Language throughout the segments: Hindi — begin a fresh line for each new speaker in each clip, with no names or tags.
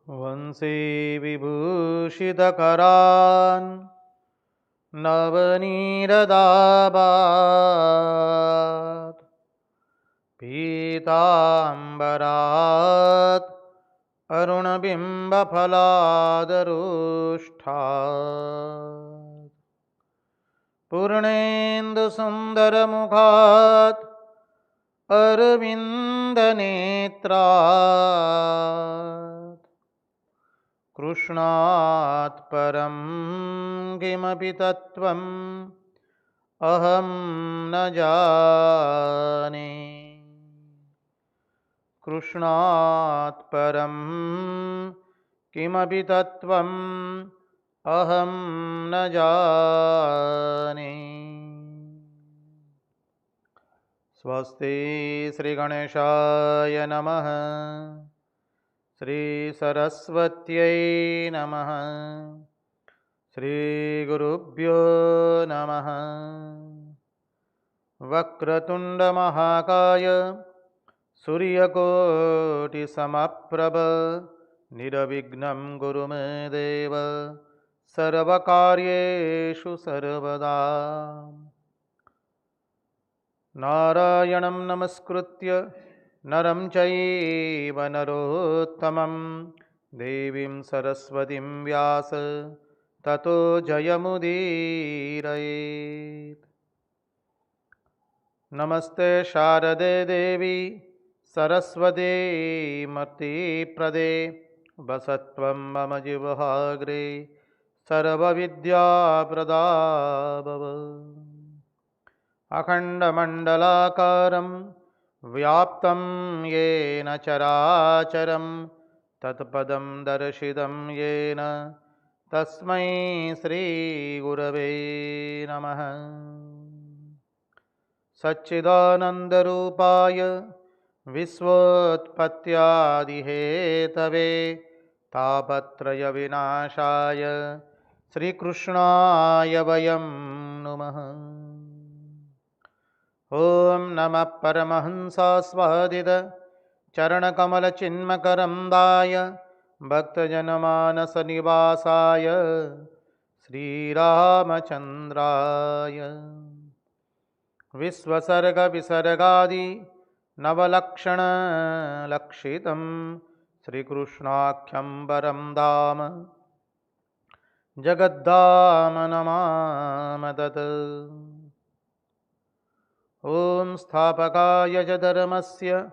वंशी विभूषितकरान् नवनीरदाभात् पीताम्बरात् अरुणबिम्बफलादरुष्ठात् पूर्णेन्दुसुन्दरमुखात् अरविन्दनेत्रात् कृष्णात् परं किमपि तत्त्वम् अहं न जाने। कृष्णात् परं किमपि तत्त्वम् अहं न जाने। स्वस्ति श्रीगणेशाय नमः। श्रीसरस्वत्यै नमः। श्रीगुरुभ्यो नमः। वक्रतुण्डमहाकाय सूर्यकोटिसमप्रभ निर्विघ्नं कुरु मे देव सर्वकार्येषु सर्वदा। नारायणं नमस्कृत्य नरं चैव नरोत्तमं देवीं सरस्वतीं व्यास ततो जयमुदीरयेत्। नमस्ते शारदे देवी सरस्वती मतिप्रदे वसत्वं मम जिह्वाग्रे सर्वविद्याप्रदा भव। अखण्डमण्डलाकारं व्याप्तं येन चराचरं तत्पदं दर्शितं येन तस्मै श्रीगुरवे नमः। सच्चिदानन्दरूपाय विश्वोत्पत्त्यादिहेतवे तापत्रयविनाशाय श्रीकृष्णाय वयं नुमः। ॐ नमः परमहंसास्वादित चरणकमलचिन्मकरन्दाय भक्तजनमानसनिवासाय श्रीरामचन्द्राय विश्वसर्गविसर्गादि नवलक्षणलक्षितं श्रीकृष्णाख्यं परं धाम जगद्धाम नमामि तत्। ॐ स्थापकाय च धर्मस्य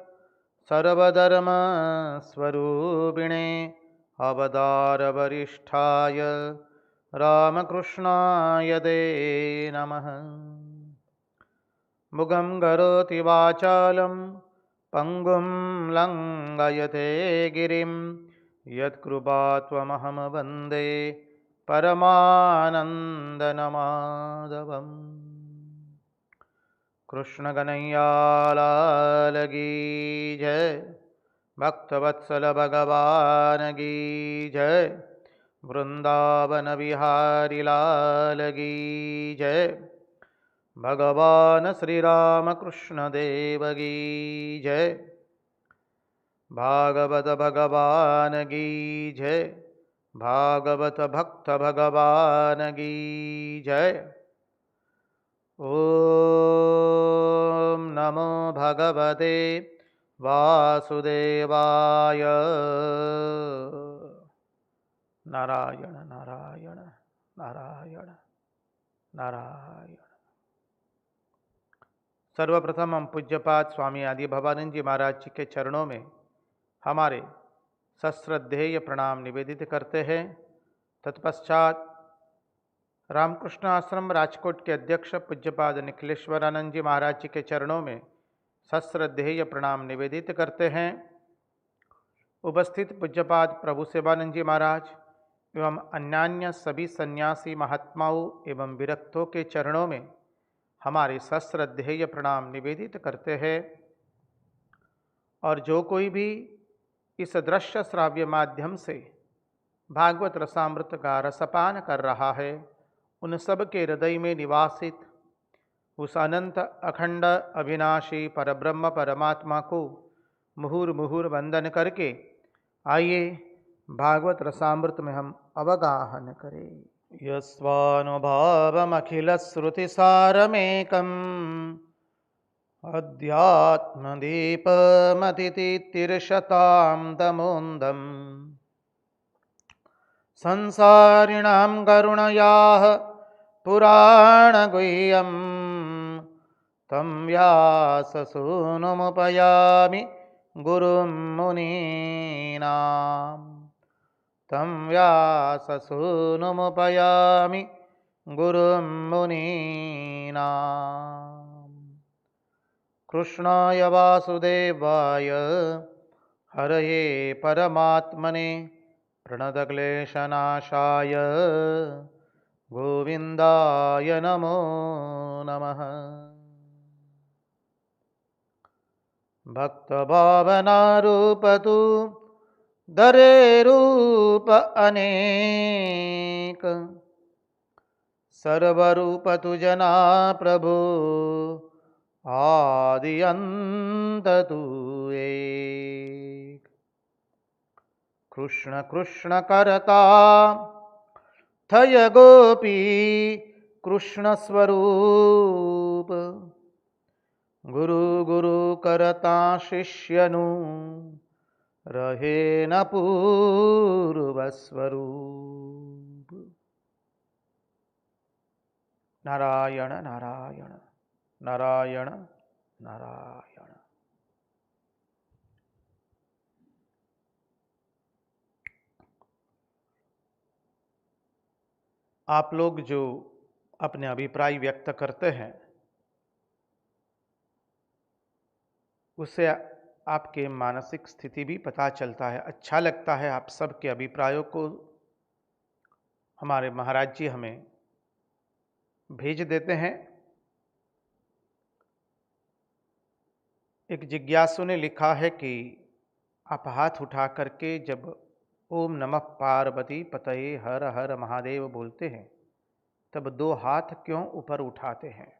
सर्वधर्मस्वरूपिणे अवतारवरिष्ठाय रामकृष्णाय ते नमः। मुगं करोति वाचालं पङ्गुं लङ्घयते गिरिं यत्कृपात्वमहं वन्दे परमानन्दमाधवम्। कृष्ण कन्हैया लाल की जय। भक्तवत्सल भगवान की जय। वृंदावन बिहारी लाल की जय। भगवान श्री राम कृष्ण देव की जय। भागवत भगवान की जय। भागवत भक्त भगवान की जय। ओम नमो भगवते वासुदेवाय। नारायण नारायण नारायण नारायण। सर्वप्रथम हम पूज्यपाद स्वामी आदि भवानंद जी महाराज जी के चरणों में हमारे सश्रद्धेय प्रणाम निवेदित करते हैं। तत्पश्चात रामकृष्ण आश्रम राजकोट के अध्यक्ष पूज्यपाद निखिलेश्वरानंद जी महाराज जी के चरणों में सश्रद्धेय प्रणाम निवेदित करते हैं। उपस्थित पूज्यपाद प्रभु सेवानंद जी महाराज एवं अन्यान्य सभी सन्यासी महात्माओं एवं विरक्तों के चरणों में हमारे सश्रद्धेय प्रणाम निवेदित करते हैं। और जो कोई भी इस दृश्य श्राव्य माध्यम से भागवत रसामृत का रसपान कर रहा है, उन सब के हृदय में निवासित उस अनंत अखंड अविनाशी परब्रह्म परमात्मा को मुहुर मुहुर वंदन करके आइए भागवत रसामृत में हम अवगाहन करें। यस्वानुभावमखिलश्रुतिसारमेकम् अध्यात्मदीपमतितीर्षतां तमोन्दम् संसारिणां करुणयाः पुराणगुह्यं तं व्याससूनुमुपयामि गुरुं मुनीनां तं व्याससूनुमुपयामि गुरुं मुनीनाम्। कृष्णाय वासुदेवाय हरये परमात्मने प्रणतक्लेशनाशाय गोविन्दाय नमो नमः। भक्तभावनारूपतु दरे रूप अनेक सर्वरूपतु जना प्रभु आदि अंत तू एक। कृष्ण कृष्ण करता थय गोपी कृष्ण स्वरूप गुरु गुरु करता शिष्यनु रहे न पूर्व स्वरूप। नारायण नारायण नारायण नारायण। आप लोग जो अपने अभिप्राय व्यक्त करते हैं उससे आपके मानसिक स्थिति भी पता चलता है। अच्छा लगता है आप सबके अभिप्रायों को हमारे महाराज जी हमें भेज देते हैं। एक जिज्ञासु ने लिखा है कि आप हाथ उठा करके जब ओम नमः पार्वती पतये हर हर महादेव बोलते हैं तब दो हाथ क्यों ऊपर उठाते हैं?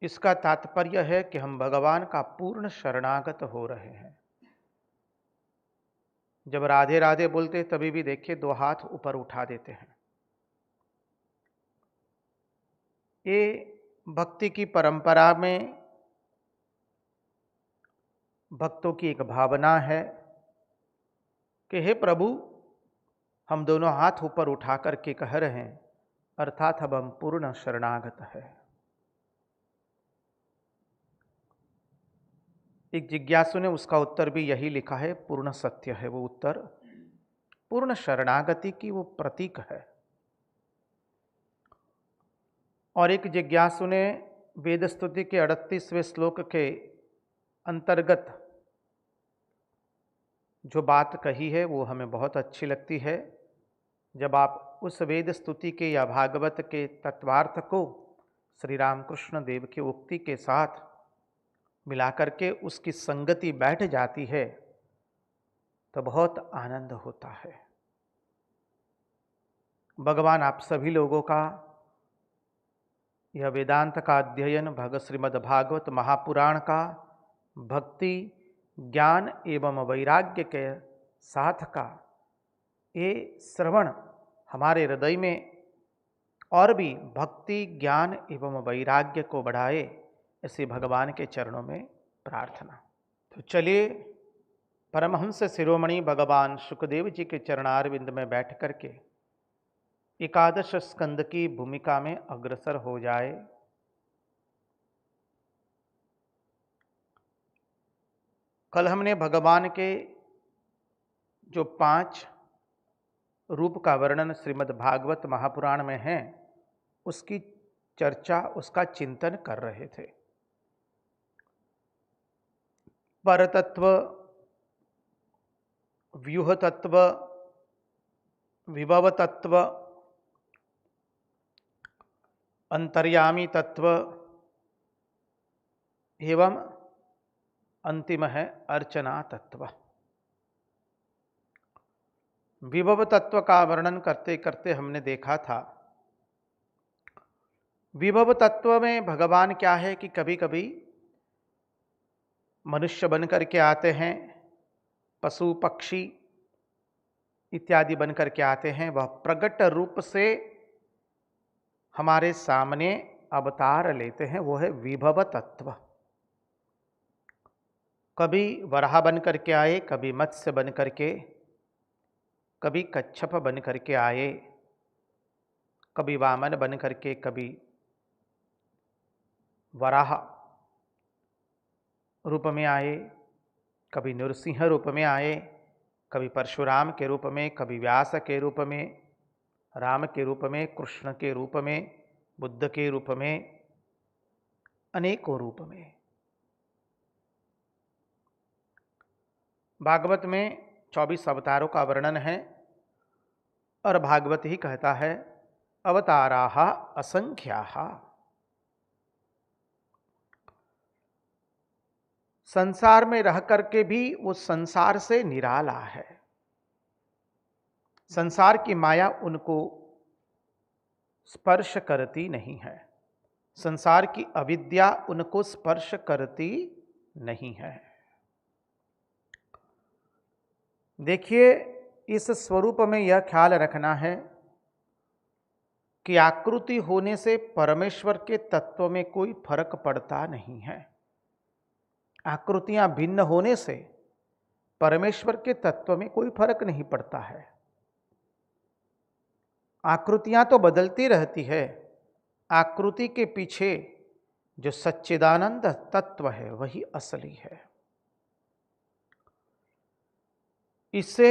इसका तात्पर्य है कि हम भगवान का पूर्ण शरणागत हो रहे हैं। जब राधे राधे बोलते तभी भी देखिए दो हाथ ऊपर उठा देते हैं। ये भक्ति की परंपरा में भक्तों की एक भावना है कि हे प्रभु हम दोनों हाथ ऊपर उठा करके कह रहे हैं अर्थात अब हम पूर्ण शरणागत है। एक जिज्ञासु ने उसका उत्तर भी यही लिखा है, पूर्ण सत्य है वो उत्तर। पूर्ण शरणागति की वो प्रतीक है। और एक जिज्ञासु ने वेद स्तुति के 38वें श्लोक के अंतर्गत जो बात कही है वो हमें बहुत अच्छी लगती है। जब आप उस वेद स्तुति के या भागवत के तत्वार्थ को श्री रामकृष्ण देव की उक्ति के साथ मिलाकर के उसकी संगति बैठ जाती है तो बहुत आनंद होता है। भगवान आप सभी लोगों का यह वेदांत का अध्ययन भगवत श्रीमद् भागवत महापुराण का भक्ति ज्ञान एवं वैराग्य के साथ का ये श्रवण हमारे हृदय में और भी भक्ति ज्ञान एवं वैराग्य को बढ़ाए, ऐसे भगवान के चरणों में प्रार्थना। तो चलिए परमहंस शिरोमणि भगवान शुकदेव जी के चरणारविंद में बैठ करके एकादश स्कंद की भूमिका में अग्रसर हो जाए। कल हमने भगवान के जो 5 रूप का वर्णन श्रीमद् भागवत महापुराण में है उसकी चर्चा उसका चिंतन कर रहे थे। परतत्व, व्यूह तत्व, विभव तत्व, अंतर्यामी तत्व एवं अंतिम है अर्चना तत्व। विभव तत्व का वर्णन करते करते हमने देखा था विभव तत्व में भगवान क्या है कि कभी कभी मनुष्य बन करके आते हैं, पशु पक्षी इत्यादि बन करके आते हैं, वह प्रगट रूप से हमारे सामने अवतार लेते हैं। वो है विभव तत्व। कभी वराह बन करके आए, कभी मत्स्य बन करके, कभी कच्छप बन करके आए, कभी वामन बन करके, कभी वराह रूप में आए, कभी नृसिंह रूप में आए, कभी परशुराम के रूप में, कभी व्यास के रूप में, राम के रूप में, कृष्ण के रूप में, बुद्ध के रूप में, अनेकों रूप में। भागवत में 24 अवतारों का वर्णन है और भागवत ही कहता है अवताराः असंख्याः। संसार में रह करके भी वो संसार से निराला है। संसार की माया उनको स्पर्श करती नहीं है, संसार की अविद्या उनको स्पर्श करती नहीं है। देखिए, इस स्वरूप में यह ख्याल रखना है कि आकृति होने से परमेश्वर के तत्व में कोई फर्क पड़ता नहीं है। आकृतियां भिन्न होने से परमेश्वर के तत्व में कोई फर्क नहीं पड़ता है। आकृतियां तो बदलती रहती है, आकृति के पीछे जो सच्चिदानंद तत्व है वही असली है। इससे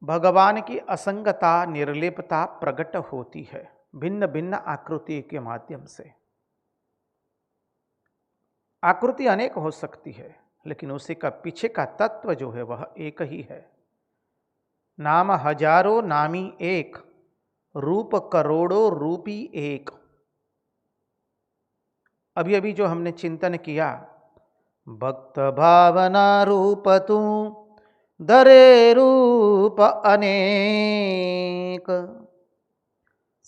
भगवान की असंगता, निर्लेपता प्रकट होती है भिन्न भिन्न आकृति के माध्यम से। आकृति अनेक हो सकती है, लेकिन उसी का पीछे का तत्व जो है वह एक ही है। नाम हजारों नामी एक, रूप करोड़ों रूपी एक। अभी अभी जो हमने चिंतन किया, भक्त भावना रूप तू धरे रूप अनेक,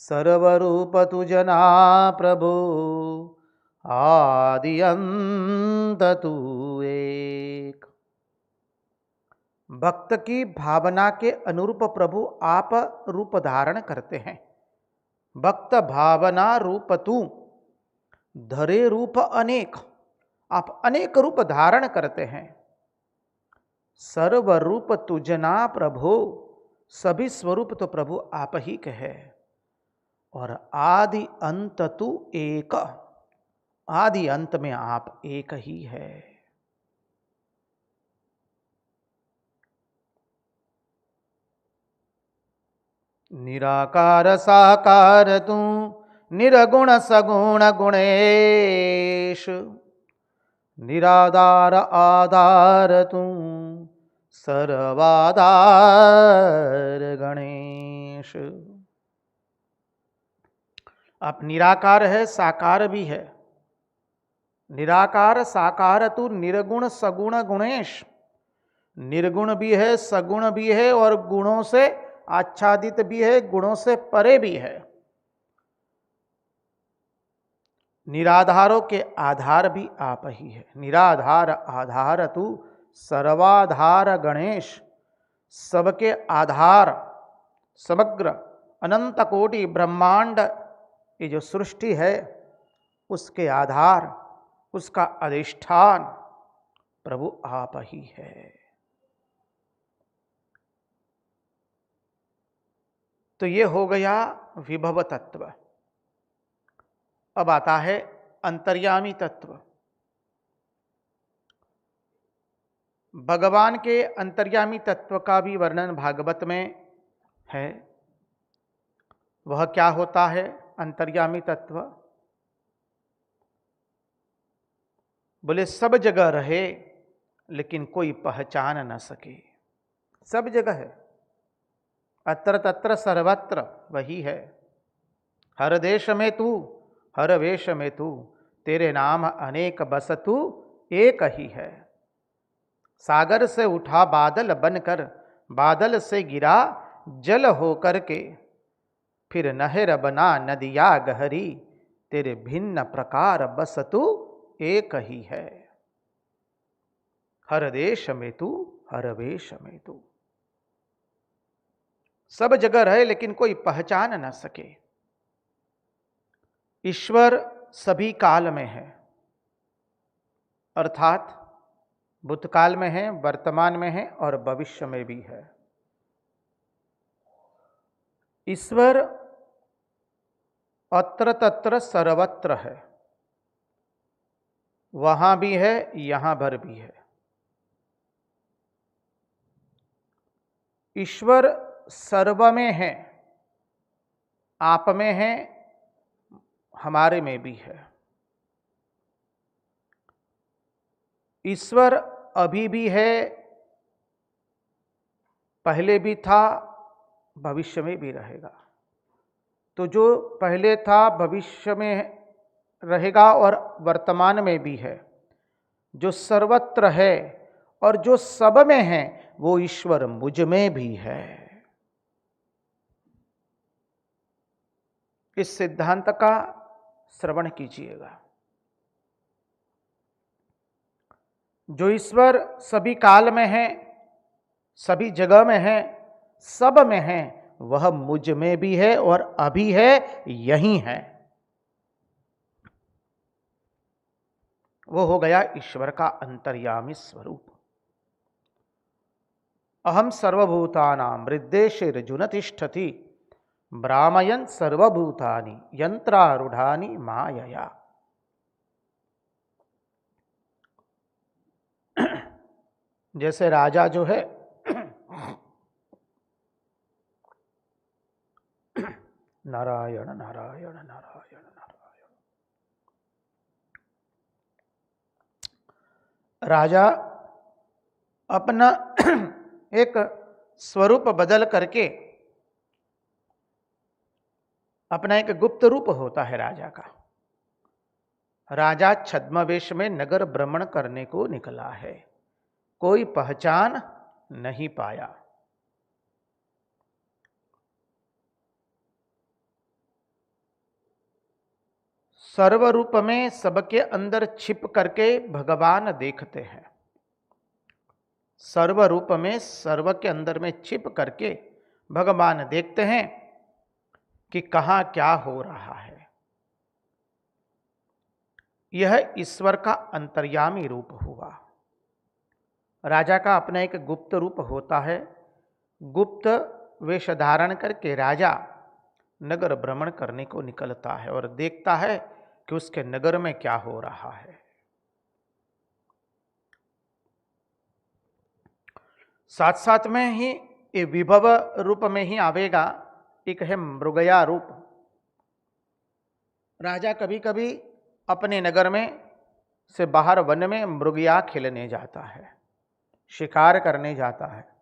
सर्वरूप तु जना प्रभु आदि अंत तू एक। भक्त की भावना के अनुरूप प्रभु आप रूप धारण करते हैं। भक्त भावना रूप तू धरे रूप अनेक, आप अनेक रूप धारण करते हैं। सर्वरूप तुझना प्रभु, सभी स्वरूप तो प्रभु आप ही के है। और आदि अंत तू एक, आदि अंत में आप एक ही है। निराकार साकार तू निरगुण सगुण गुणेश, निराधार आधार तू सर्वाधार गणेश। आप निराकार है, साकार भी है। निराकार साकार तू निर्गुण सगुण गुणेश, निर्गुण भी है, सगुण भी है और गुणों से आच्छादित भी है, गुणों से परे भी है। निराधारों के आधार भी आप ही है। निराधार आधार तू सर्वाधार गणेश, सबके आधार, समग्र अनंत कोटि ब्रह्मांड, ये जो सृष्टि है उसके आधार, उसका अधिष्ठान प्रभु आप ही है। तो ये हो गया विभव तत्व। अब आता है अंतर्यामी तत्व। भगवान के अंतर्यामी तत्व का भी वर्णन भागवत में है। वह क्या होता है अंतर्यामी तत्व? बोले सब जगह रहे लेकिन कोई पहचान न सके। सब जगह है, अत्र तत्र सर्वत्र वही है। हर देश में तू, हर वेश में तू, तेरे नाम अनेक बस तू एक ही है। सागर से उठा बादल बनकर, बादल से गिरा जल होकर के, फिर नहर बना नदिया गहरी, तेरे भिन्न प्रकार बस तू एक ही है। हर देश में तू, हर वेश में तू। सब जगह रहे लेकिन कोई पहचान न सके। ईश्वर सभी काल में है, अर्थात भूतकाल में है, वर्तमान में है और भविष्य में भी है। ईश्वर अत्र तत्र सर्वत्र है, वहां भी है, यहां भर भी है। ईश्वर सर्व में है, आप में है, हमारे में भी है। ईश्वर अभी भी है, पहले भी था, भविष्य में भी रहेगा। तो जो पहले था, भविष्य में रहेगा और वर्तमान में भी है, जो सर्वत्र है और जो सब में है, वो ईश्वर मुझ में भी है। इस सिद्धांत का श्रवण कीजिएगा। जो ईश्वर सभी काल में है, सभी जगह में है, सब में है, वह मुझ में भी है और अभी है, यही है। वो हो गया ईश्वर का अंतर्यामी स्वरूप। अहम सर्वभूतानां हृद्देशेर्जुन तिष्ठति भ्रामयन् सर्वभूतानि यंत्रारूढ़ानि मायया। जैसे राजा जो है नारायण नारायण नारायण नारायण, राजा अपना एक स्वरूप बदल करके, अपना एक गुप्त रूप होता है राजा का। राजा छद्मवेश में नगर भ्रमण करने को निकला है, कोई पहचान नहीं पाया। सर्वरूप में सबके अंदर छिप करके भगवान देखते हैं। सर्वरूप में सर्व के अंदर में छिप करके भगवान देखते हैं कि कहां क्या हो रहा है। यह ईश्वर का अंतर्यामी रूप हुआ। राजा का अपना एक गुप्त रूप होता है। गुप्त वेश धारण करके राजा नगर भ्रमण करने को निकलता है और देखता है कि उसके नगर में क्या हो रहा है। साथ साथ में ही ये विभव रूप में ही आवेगा, एक है मृगया रूप। राजा कभी कभी अपने नगर में से बाहर वन में मृगया खेलने जाता है, शिकार करने जाता है।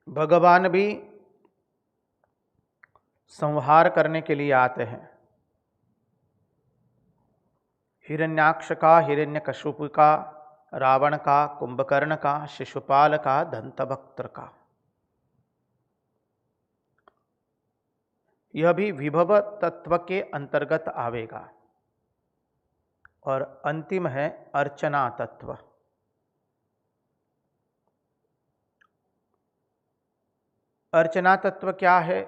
भगवान भी संहार करने के लिए आते हैं। हिरण्याक्ष का, हिरण्यकशिपु का, रावण का, कुंभकर्ण का, शिशुपाल का, दंतवक्त्र का। यह भी विभव तत्व के अंतर्गत आवेगा। और अंतिम है अर्चना तत्व। अर्चना तत्व क्या है?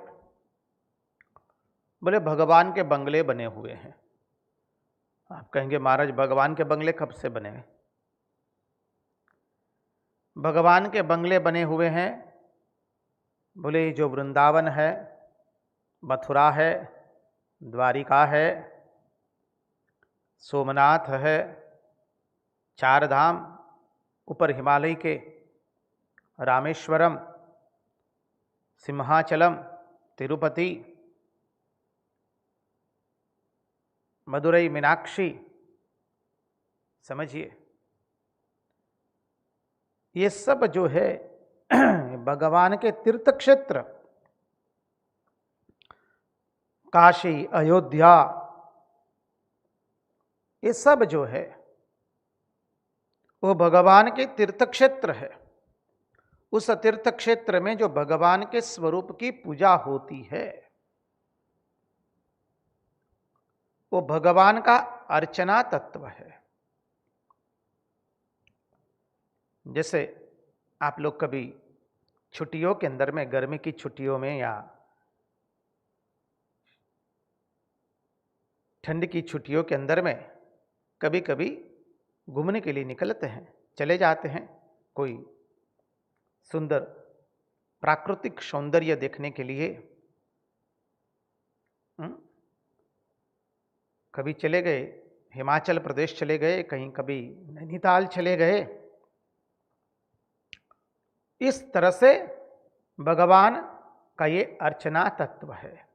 बोले भगवान के बंगले बने हुए हैं। आप कहेंगे महाराज भगवान के बंगले कब से बने? भगवान के बंगले बने हुए हैं, बोले जो वृंदावन है, मथुरा है, द्वारिका है, सोमनाथ है, चार धाम, ऊपर हिमालय के रामेश्वरम, सिंहाचलम, तिरुपति, मदुरई मीनाक्षी, समझिए ये सब जो है भगवान के तीर्थ क्षेत्र। काशी, अयोध्या, ये सब जो है वो भगवान के तीर्थ क्षेत्र है। उस तीर्थ क्षेत्र में जो भगवान के स्वरूप की पूजा होती है, वो भगवान का अर्चना तत्व है। जैसे आप लोग कभी छुट्टियों के अंदर में, गर्मी की छुट्टियों में या ठंड की छुट्टियों के अंदर में कभी कभी घूमने के लिए निकलते हैं, चले जाते हैं कोई सुंदर प्राकृतिक सौंदर्य देखने के लिए। कभी चले गए हिमाचल प्रदेश, चले गए कहीं, कभी नैनीताल चले गए। इस तरह से भगवान का ये अर्चना तत्व है।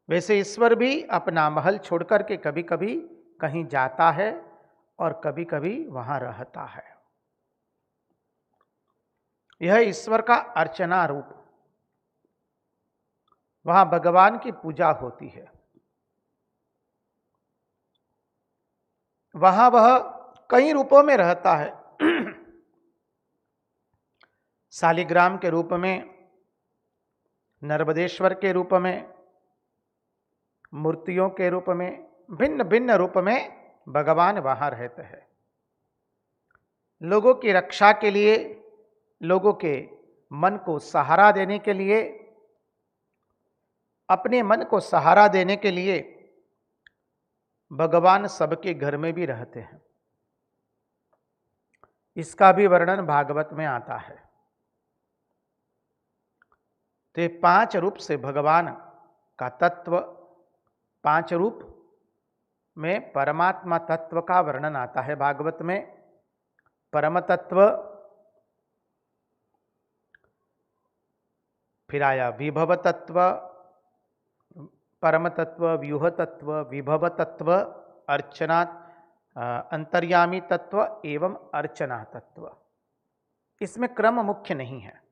वैसे ईश्वर भी अपना महल छोड़कर के कभी कभी कहीं जाता है और कभी कभी वहां रहता है। यह ईश्वर का अर्चना रूप, वहां भगवान की पूजा होती है। वहां वह कई रूपों में रहता है। शालिग्राम के रूप में, नर्मदेश्वर के रूप में, मूर्तियों के रूप में, भिन्न भिन्न रूप में भगवान वहां रहते हैं। लोगों की रक्षा के लिए, लोगों के मन को सहारा देने के लिए, अपने मन को सहारा देने के लिए भगवान सबके घर में भी रहते हैं। इसका भी वर्णन भागवत में आता है। तो ये 5 रूप से भगवान का तत्व, 5 रूप में परमात्मा तत्व का वर्णन आता है भागवत में। परम तत्व, फिर आया विभव तत्व, परम तत्व, व्यूह तत्व, विभव तत्व, अर्चना, अंतर्यामी तत्व एवं अर्चना तत्व। इसमें क्रम मुख्य नहीं है।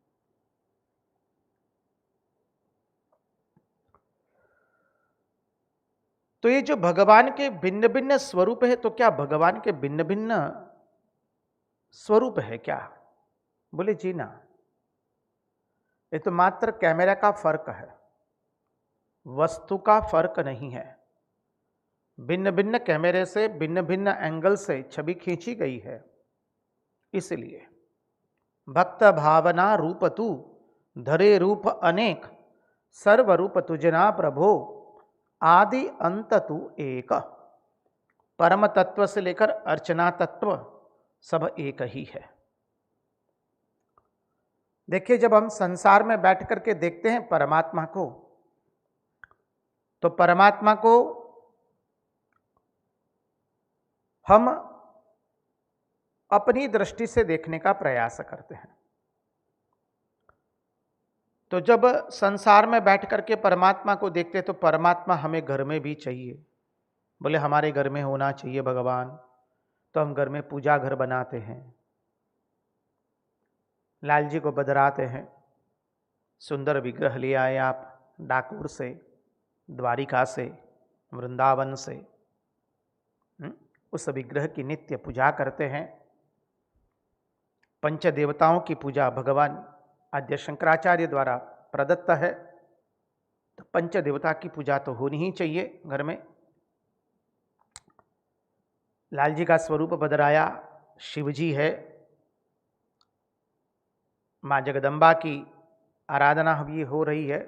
तो ये जो भगवान के भिन्न भिन्न स्वरूप है, तो क्या भगवान के भिन्न भिन्न स्वरूप है क्या? बोले जी ना, ये तो मात्र कैमरा का फर्क है, वस्तु का फर्क नहीं है। भिन्न भिन्न कैमरे से, भिन्न भिन्न एंगल से छवि खींची गई है। इसलिए भक्त भावना रूप तू धरे रूप अनेक, सर्व रूप तुझना प्रभो आदि अंत तू एक। परम तत्व से लेकर अर्चना तत्व सब एक ही है। देखिए, जब हम संसार में बैठ करके देखते हैं परमात्मा को, तो परमात्मा को हम अपनी दृष्टि से देखने का प्रयास करते हैं। तो जब संसार में बैठ करके परमात्मा को देखते हैं, तो परमात्मा हमें घर में भी चाहिए। बोले हमारे घर में होना चाहिए भगवान, तो हम घर में पूजा घर बनाते हैं, लाल जी को बदराते हैं। सुंदर विग्रह ले आए आप डाकोर से, द्वारिका से, वृंदावन से, उस विग्रह की नित्य पूजा करते हैं। पंच देवताओं की पूजा भगवान आद्य शंकराचार्य द्वारा प्रदत्त है, तो पंच देवता की पूजा तो होनी ही चाहिए घर में। लाल जी का स्वरूप बदराया शिवजी है, माँ जगदम्बा की आराधना भी हो रही है,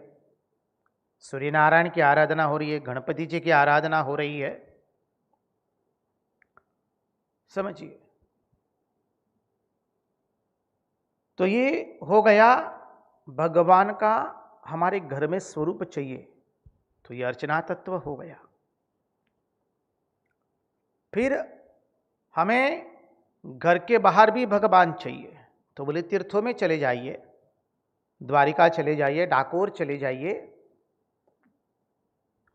सूर्य नारायण की आराधना हो रही है, गणपति जी की आराधना हो रही है। समझिए, तो ये हो गया भगवान का हमारे घर में स्वरूप चाहिए, तो ये अर्चना तत्व हो गया। फिर हमें घर के बाहर भी भगवान चाहिए, तो बोले तीर्थों में चले जाइए, द्वारिका चले जाइए, डाकोर चले जाइए,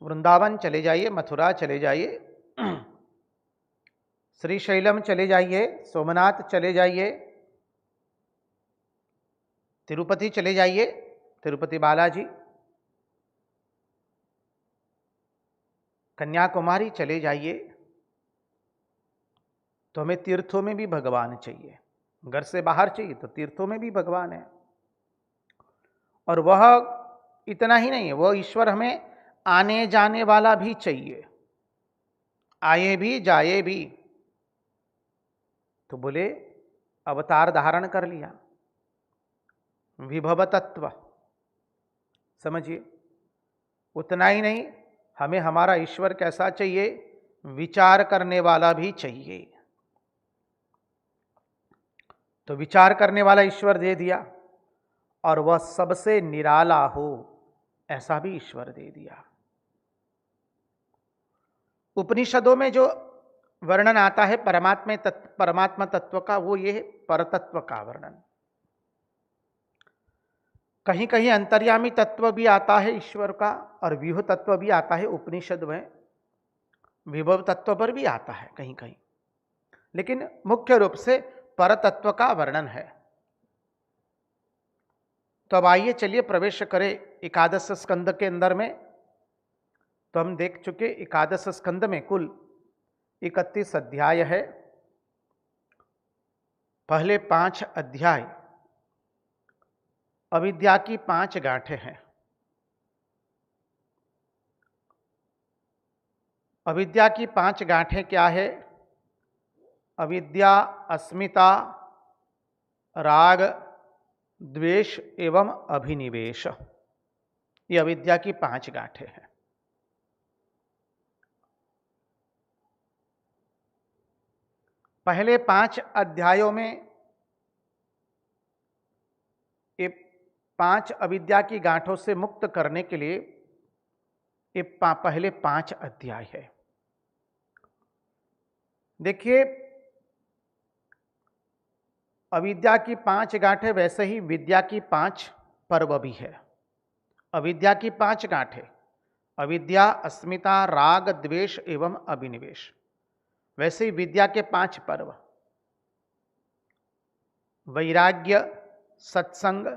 वृंदावन चले जाइए, मथुरा चले जाइए, श्रीशैलम चले जाइए, सोमनाथ चले जाइए, तिरुपति चले जाइए, तिरुपति बालाजी, कन्याकुमारी चले जाइए। तो हमें तीर्थों में भी भगवान चाहिए, घर से बाहर चाहिए तो तीर्थों में भी भगवान है। और वह इतना ही नहीं है, वह ईश्वर हमें आने जाने वाला भी चाहिए। आए भी जाए भी। तो बोले अवतार धारण कर लिया, विभव तत्व। समझिए, उतना ही नहीं, हमें हमारा ईश्वर कैसा चाहिए? विचार करने वाला भी चाहिए। तो विचार करने वाला ईश्वर दे दिया, और वह सबसे निराला हो ऐसा भी ईश्वर दे दिया। उपनिषदों में जो वर्णन आता है परमात्मा तत्व का, वो ये परतत्व का वर्णन। कहीं कहीं अंतर्यामी तत्व भी आता है ईश्वर का, और व्यूह तत्व भी आता है उपनिषद में, विभव तत्व पर भी आता है कहीं कहीं, लेकिन मुख्य रूप से परतत्व का वर्णन है। तो अब आइए चलिए प्रवेश करें एकादश स्कंद के अंदर में। तो हम देख चुके एकादश स्कंद में कुल 31 अध्याय है। पहले 5 अध्याय अविद्या की 5 गांठें हैं। अविद्या की 5 गांठें क्या है? अविद्या, अस्मिता, राग, द्वेष एवं अभिनिवेश, ये अविद्या की 5 गांठें हैं। पहले 5 अध्यायों में ये 5 अविद्या की गांठों से मुक्त करने के लिए ये पहले 5 अध्याय है। देखिए, अविद्या की 5 गांठें, वैसे ही विद्या की 5 पर्व भी है। अविद्या की 5 गांठें, अविद्या, अस्मिता, राग, द्वेष एवं अभिनिवेश। वैसे ही विद्या के 5 पर्व, वैराग्य, सत्संग,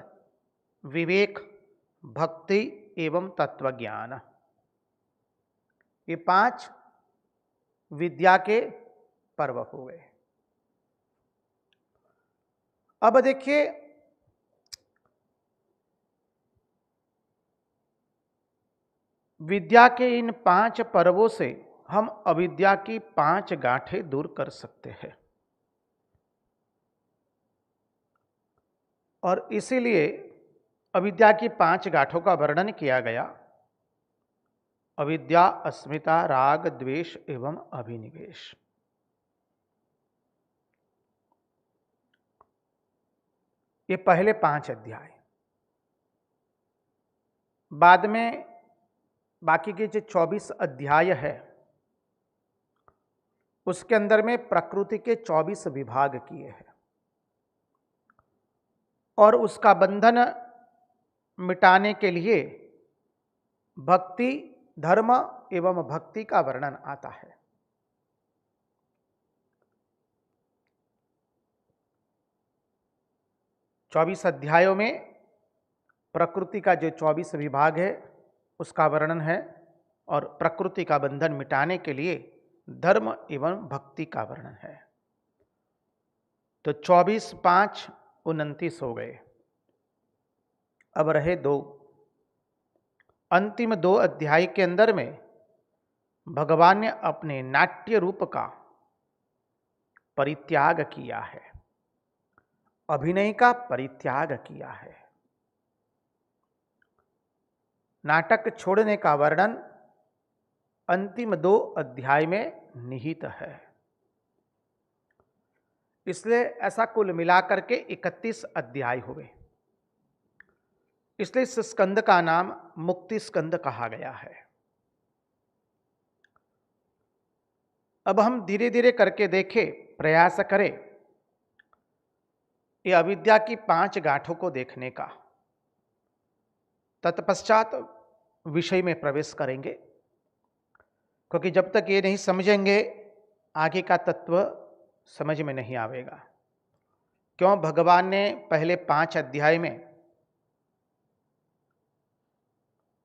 विवेक, भक्ति एवं तत्वज्ञान, ये 5 विद्या के पर्व हो गए। अब देखिए, विद्या के इन 5 पर्वों से हम अविद्या की 5 गांठें दूर कर सकते हैं, और इसीलिए अविद्या की 5 गांठों का वर्णन किया गया। अविद्या, अस्मिता, राग, द्वेष एवं अभिनिवेश। ये पहले 5 अध्याय। बाद में बाकी के जो 24 अध्याय है, उसके अंदर में प्रकृति के 24 विभाग किए हैं, और उसका बंधन मिटाने के लिए भक्ति, धर्म एवं भक्ति का वर्णन आता है। चौबीस अध्यायों में प्रकृति का जो 24 विभाग है उसका वर्णन है, और प्रकृति का बंधन मिटाने के लिए धर्म एवं भक्ति का वर्णन है। तो 24, 5, 29 हो गए। अब रहे 2। अंतिम 2 अध्याय के अंदर में भगवान ने अपने नाट्य रूप का परित्याग किया है, अभिनय का परित्याग किया है। नाटक छोड़ने का वर्णन अंतिम 2 अध्याय में निहित है। इसलिए ऐसा कुल मिलाकर के 31 अध्याय हुए। इसलिए इस स्कंद का नाम मुक्ति स्कंद कहा गया है। अब हम धीरे धीरे करके देखें, प्रयास करें ये अविद्या की 5 गांठों को देखने का। तत्पश्चात विषय में प्रवेश करेंगे, क्योंकि जब तक ये नहीं समझेंगे आगे का तत्व समझ में नहीं आवेगा। क्यों भगवान ने पहले 5 अध्याय में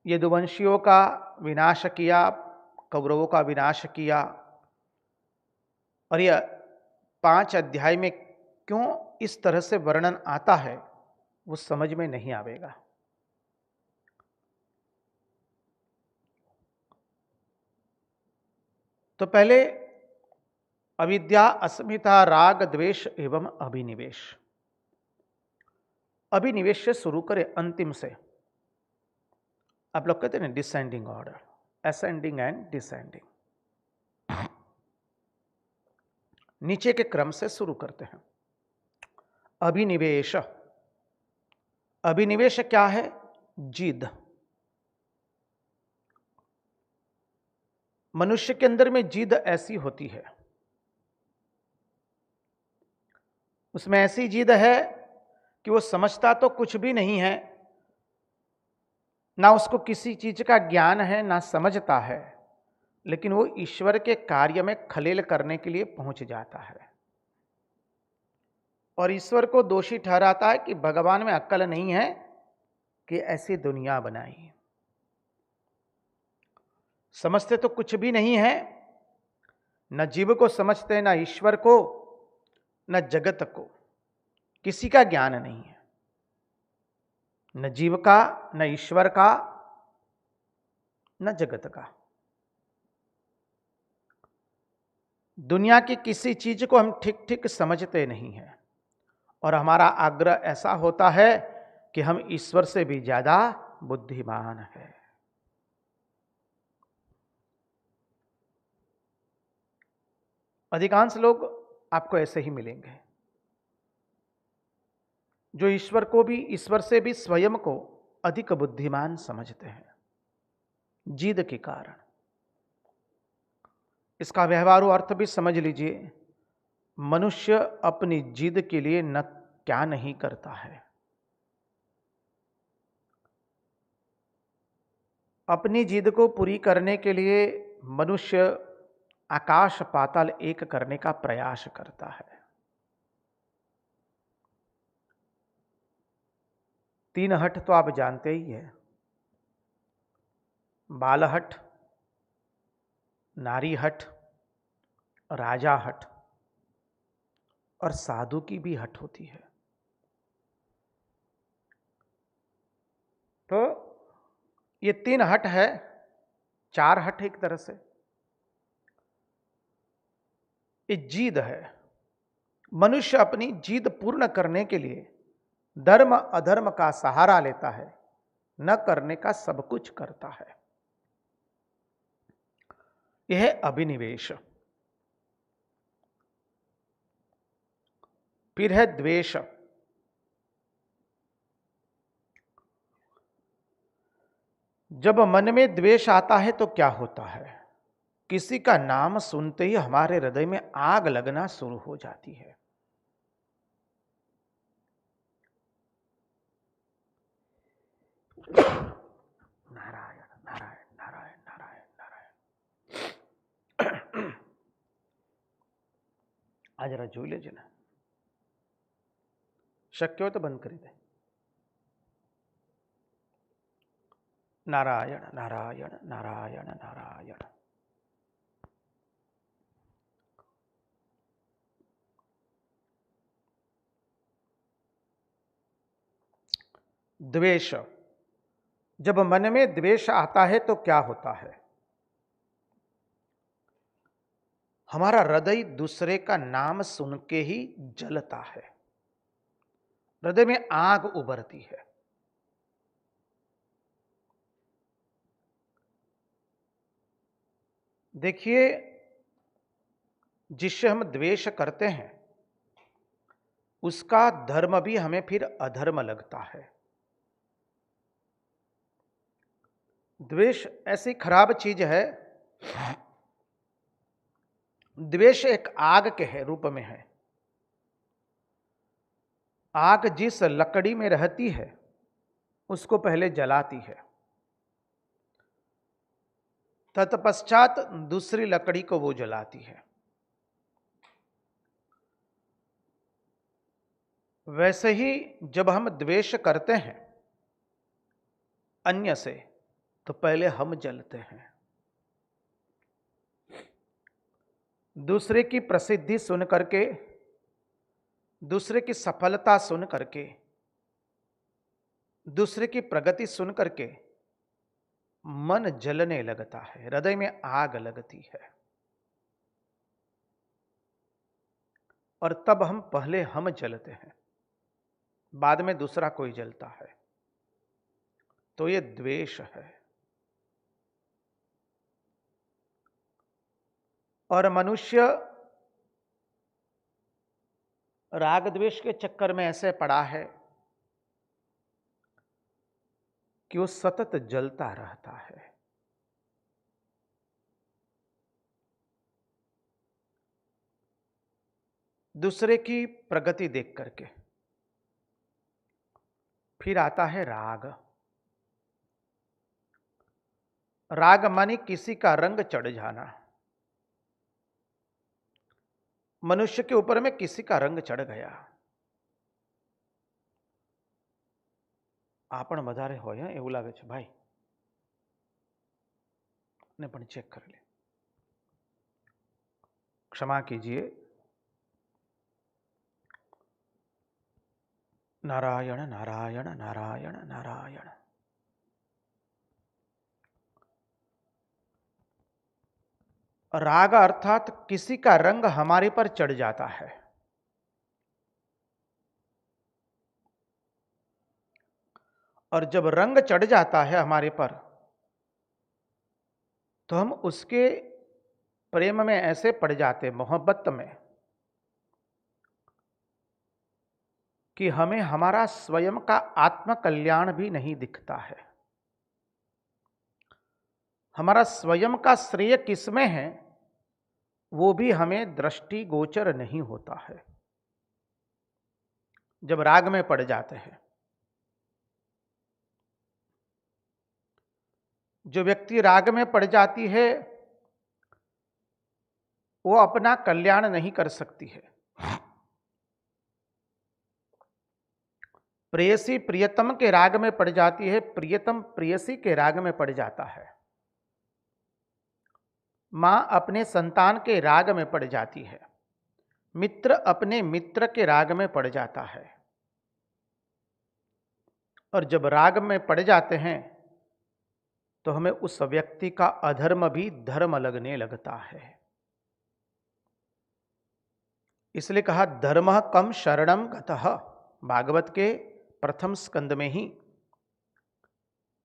यदुवंशियों का विनाश किया, कौरवों का विनाश किया, और यह 5 अध्याय में क्यों इस तरह से वर्णन आता है वो समझ में नहीं आवेगा। तो पहले अविद्या, अस्मिता, राग, द्वेष एवं अभिनिवेश। अभिनिवेश से शुरू करें अंतिम से। आप लोग कहते हैं ना descending order, ascending and descending. नीचे के क्रम से शुरू करते हैं। अभिनिवेश। अभिनिवेश क्या है? जिद। मनुष्य के अंदर में जिद ऐसी होती है, उसमें ऐसी जिद है कि वो समझता तो कुछ भी नहीं है, ना उसको किसी चीज का ज्ञान है, ना समझता है, लेकिन वो ईश्वर के कार्य में खलेल करने के लिए पहुंच जाता है और ईश्वर को दोषी ठहराता है कि भगवान में अक्ल नहीं है कि ऐसी दुनिया बनाई। समझते तो कुछ भी नहीं है, न जीव को समझते, न ईश्वर को, न जगत को, किसी का ज्ञान नहीं है, न जीव का, न ईश्वर का, न जगत का। दुनिया की किसी चीज को हम ठीक ठीक समझते नहीं हैं और हमारा आग्रह ऐसा होता है कि हम ईश्वर से भी ज्यादा बुद्धिमान है। अधिकांश लोग आपको ऐसे ही मिलेंगे जो ईश्वर को भी, ईश्वर से भी स्वयं को अधिक बुद्धिमान समझते हैं, जिद के कारण। इसका व्यवहारू अर्थ भी समझ लीजिए। मनुष्य अपनी जिद के लिए न क्या नहीं करता है। अपनी जिद को पूरी करने के लिए मनुष्य आकाश पाताल एक करने का प्रयास करता है। 3 हट तो आप जानते ही है, बाल हट, नारी हट, राजा हट और साधु की भी हट होती है। तो ये 3 हट है, 4 हट एक तरह से। ये जीद है। मनुष्य अपनी जीद पूर्ण करने के लिए धर्म अधर्म का सहारा लेता है, न करने का सब कुछ करता है। यह है अभिनिवेश। फिर है द्वेष। जब मन में द्वेष आता है तो क्या होता है? किसी का नाम सुनते ही हमारे हृदय में आग लगना शुरू हो जाती है। नारायण नारायण नारायण नारायण नारायण। आज जरा જોઈ લેજે ને, શક્ય હોય તો બંધ કરી દે। नारायण नारायण नारायण नारायण। द्वेष। जब मन में द्वेष आता है तो क्या होता है? हमारा हृदय दूसरे का नाम सुन के ही जलता है, हृदय में आग उभरती है। देखिए, जिससे हम द्वेष करते हैं उसका धर्म भी हमें फिर अधर्म लगता है। द्वेष ऐसी खराब चीज है। द्वेष एक आग के है रूप में है। आग जिस लकड़ी में रहती है उसको पहले जलाती है, तत्पश्चात दूसरी लकड़ी को वो जलाती है। वैसे ही जब हम द्वेष करते हैं अन्य से तो पहले हम जलते हैं। दूसरे की प्रसिद्धि सुन करके, दूसरे की सफलता सुन करके, दूसरे की प्रगति सुन करके मन जलने लगता है, हृदय में आग लगती है। और तब हम पहले हम जलते हैं, बाद में दूसरा कोई जलता है, तो ये द्वेष है। और मनुष्य राग द्वेष के चक्कर में ऐसे पड़ा है कि वो सतत जलता रहता है। दूसरे की प्रगति देख करके। फिर आता है राग। राग माने किसी का रंग चढ़ जाना। मनुष्य के ऊपर में किसी का रंग चढ़ गया। આ પણ વધારે હોય એવું લાગે છે ભાઈ, ને પણ ચેક કરી લે, क्षमा कीजिए। नारायण नारायण नारायण नारायण। राग अर्थात किसी का रंग हमारे पर चढ़ जाता है। और जब रंग चढ़ जाता है हमारे पर, तो हम उसके प्रेम में ऐसे पड़ जाते, मोहब्बत में, कि हमें हमारा स्वयं का आत्म कल्याण भी नहीं दिखता है। हमारा स्वयं का श्रेय किसमें है वो भी हमें दृष्टि गोचर नहीं होता है जब राग में पड़ जाते हैं। जो व्यक्ति राग में पड़ जाती है वो अपना कल्याण नहीं कर सकती है। प्रेयसी प्रियतम के राग में पड़ जाती है, प्रियतम प्रेयसी के राग में पड़ जाता है, मां अपने संतान के राग में पड़ जाती है, मित्र अपने मित्र के राग में पड़ जाता है। और जब राग में पड़ जाते हैं तो हमें उस व्यक्ति का अधर्म भी धर्म लगने लगता है। इसलिए कहा धर्म कम शरणम गतः। भागवत के प्रथम स्कंद में ही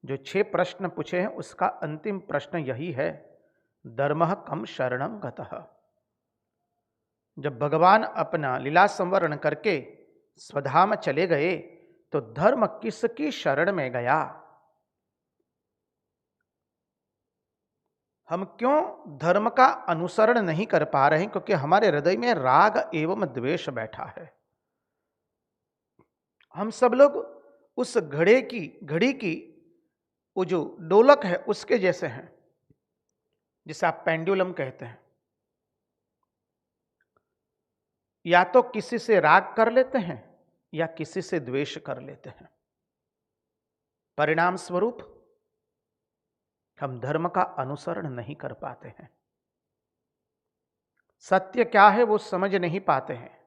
जो 6 प्रश्न पूछे हैं उसका अंतिम प्रश्न यही है, धर्म कम शरणम गतः। जब भगवान अपना लीला संवरण करके स्वधाम चले गए तो धर्म किसकी शरण में गया? हम क्यों धर्म का अनुसरण नहीं कर पा रहे हैं? क्योंकि हमारे हृदय में राग एवं द्वेष बैठा है। हम सब लोग उस घड़ी की वो जो डोलक है उसके जैसे हैं, जिसे आप पेंडुलम कहते हैं। या तो किसी से राग कर लेते हैं या किसी से द्वेष कर लेते हैं। परिणाम स्वरूप हम धर्म का अनुसरण नहीं कर पाते हैं। सत्य क्या है वो समझ नहीं पाते हैं।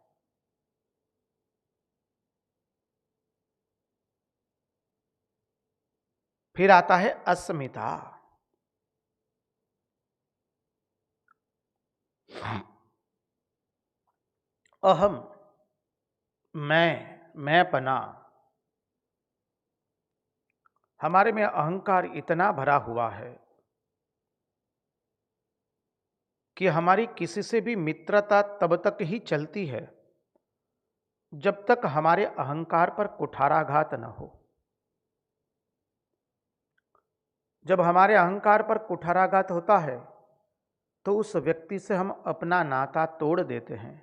फिर आता है अस्मिता। अहम, मैंपना। हमारे में अहंकार इतना भरा हुआ है कि हमारी किसी से भी मित्रता तब तक ही चलती है जब तक हमारे अहंकार पर कुठाराघात न हो। जब हमारे अहंकार पर कुठाराघात होता है तो उस व्यक्ति से हम अपना नाता तोड़ देते हैं,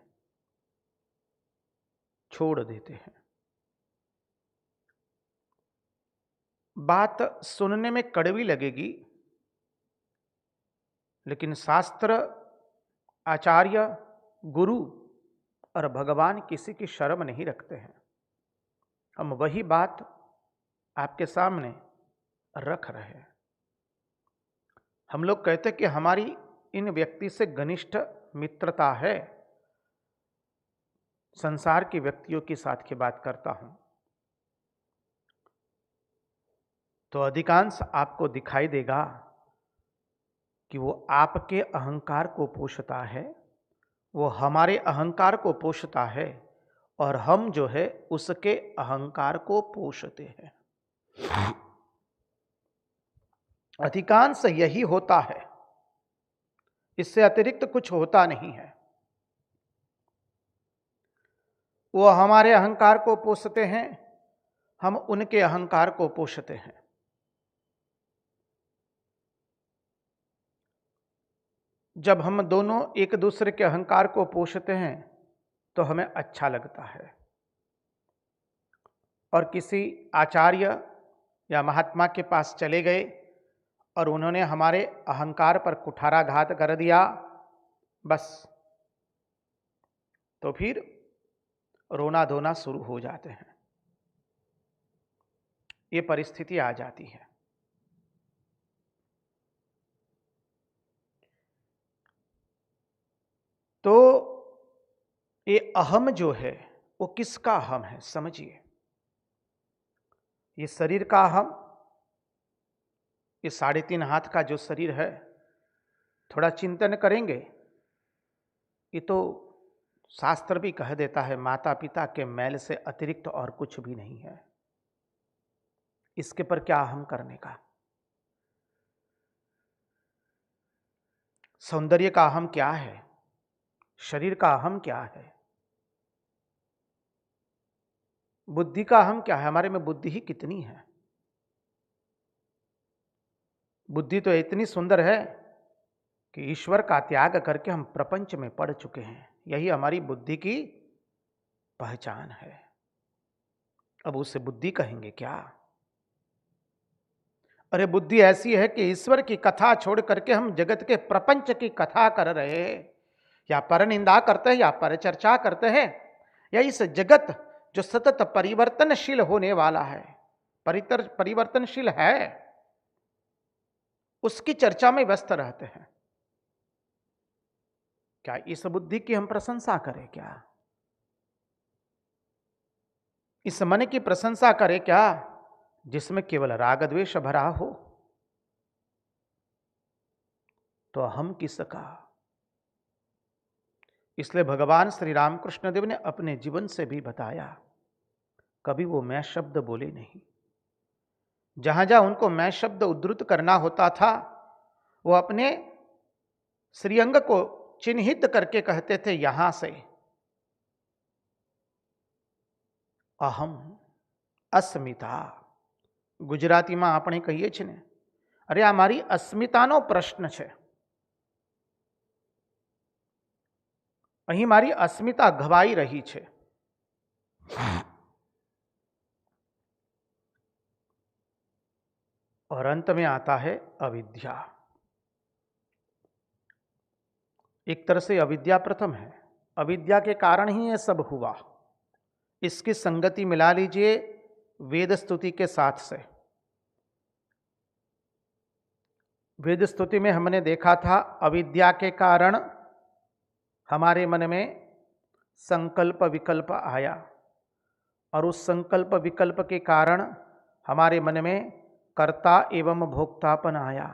छोड़ देते हैं। बात सुनने में कड़वी लगेगी, लेकिन शास्त्र, आचार्य, गुरु और भगवान किसी की शर्म नहीं रखते हैं। हम वही बात आपके सामने रख रहे हैं। हम लोग कहते हैं कि हमारी इन व्यक्ति से घनिष्ठ मित्रता है। संसार के व्यक्तियों के साथ की बात करता हूं तो अधिकांश आपको दिखाई देगा कि वो आपके अहंकार को पोषता है वो हमारे अहंकार को पोषता है और हम जो है उसके अहंकार को पोषते हैं। अधिकांश यही होता है, इससे अतिरिक्त कुछ होता नहीं है। वो हमारे अहंकार को पोषते हैं, हम उनके अहंकार को पोषते हैं। जब हम दोनों एक दूसरे के अहंकार को पोषते हैं तो हमें अच्छा लगता है। और किसी आचार्य या महात्मा के पास चले गए और उन्होंने हमारे अहंकार पर कुठाराघात कर दिया, बस तो फिर रोना धोना शुरू हो जाते हैं। ये परिस्थिति आ जाती है। तो ये अहम जो है वो किसका अहम है, समझिए। ये शरीर का अहम, ये 3.5 हाथ का जो शरीर है, थोड़ा चिंतन करेंगे, ये तो शास्त्र भी कह देता है माता पिता के मैल से अतिरिक्त और कुछ भी नहीं है। इसके पर क्या अहम करने का। सौंदर्य का अहम क्या है, शरीर का अहम क्या है, बुद्धि का अहम क्या है। हमारे में बुद्धि ही कितनी है। बुद्धि तो इतनी सुंदर है कि ईश्वर का त्याग करके हम प्रपंच में पड़ चुके हैं। यही हमारी बुद्धि की पहचान है। अब उसे बुद्धि कहेंगे क्या। अरे बुद्धि ऐसी है कि ईश्वर की कथा छोड़ करके हम जगत के प्रपंच की कथा कर रहे हैं, या पर निंदा करते हैं या पर चर्चा करते हैं, या इस जगत जो सतत परिवर्तनशील होने वाला है, परिवर्तनशील है, उसकी चर्चा में व्यस्त रहते हैं। क्या इस बुद्धि की हम प्रशंसा करें क्या। इस मन की प्रशंसा करें क्या जिसमें केवल राग द्वेष भरा हो। तो हम किसका। इसलिए भगवान श्री रामकृष्ण देव ने अपने जीवन से भी बताया, कभी वो मैं शब्द बोले नहीं। जहां जहां उनको मैं शब्द उद्धृत करना होता था, वो अपने श्रीअंग को चिन्हित करके कहते थे, यहां से अहम अस्मिता। ગુજરાતીમાં આપણે કહીએ છીએ ને, અરે આ મારી અસ્મિતાનો પ્રશ્ન છે, અહીં મારી અસ્મિતા ઘવાઈ રહી છે। और अंत में आता है अविद्या। एक तरह से अविद्या प्रथम है। अविद्या के कारण ही ये सब हुआ। इसकी संगति मिला लीजिए वेद स्तुति के साथ से। वेद स्तुति में हमने देखा था अविद्या के कारण हमारे मन में संकल्प विकल्प आया, और उस संकल्प विकल्प के कारण हमारे मन में कर्ता एवं भोक्तापन आया,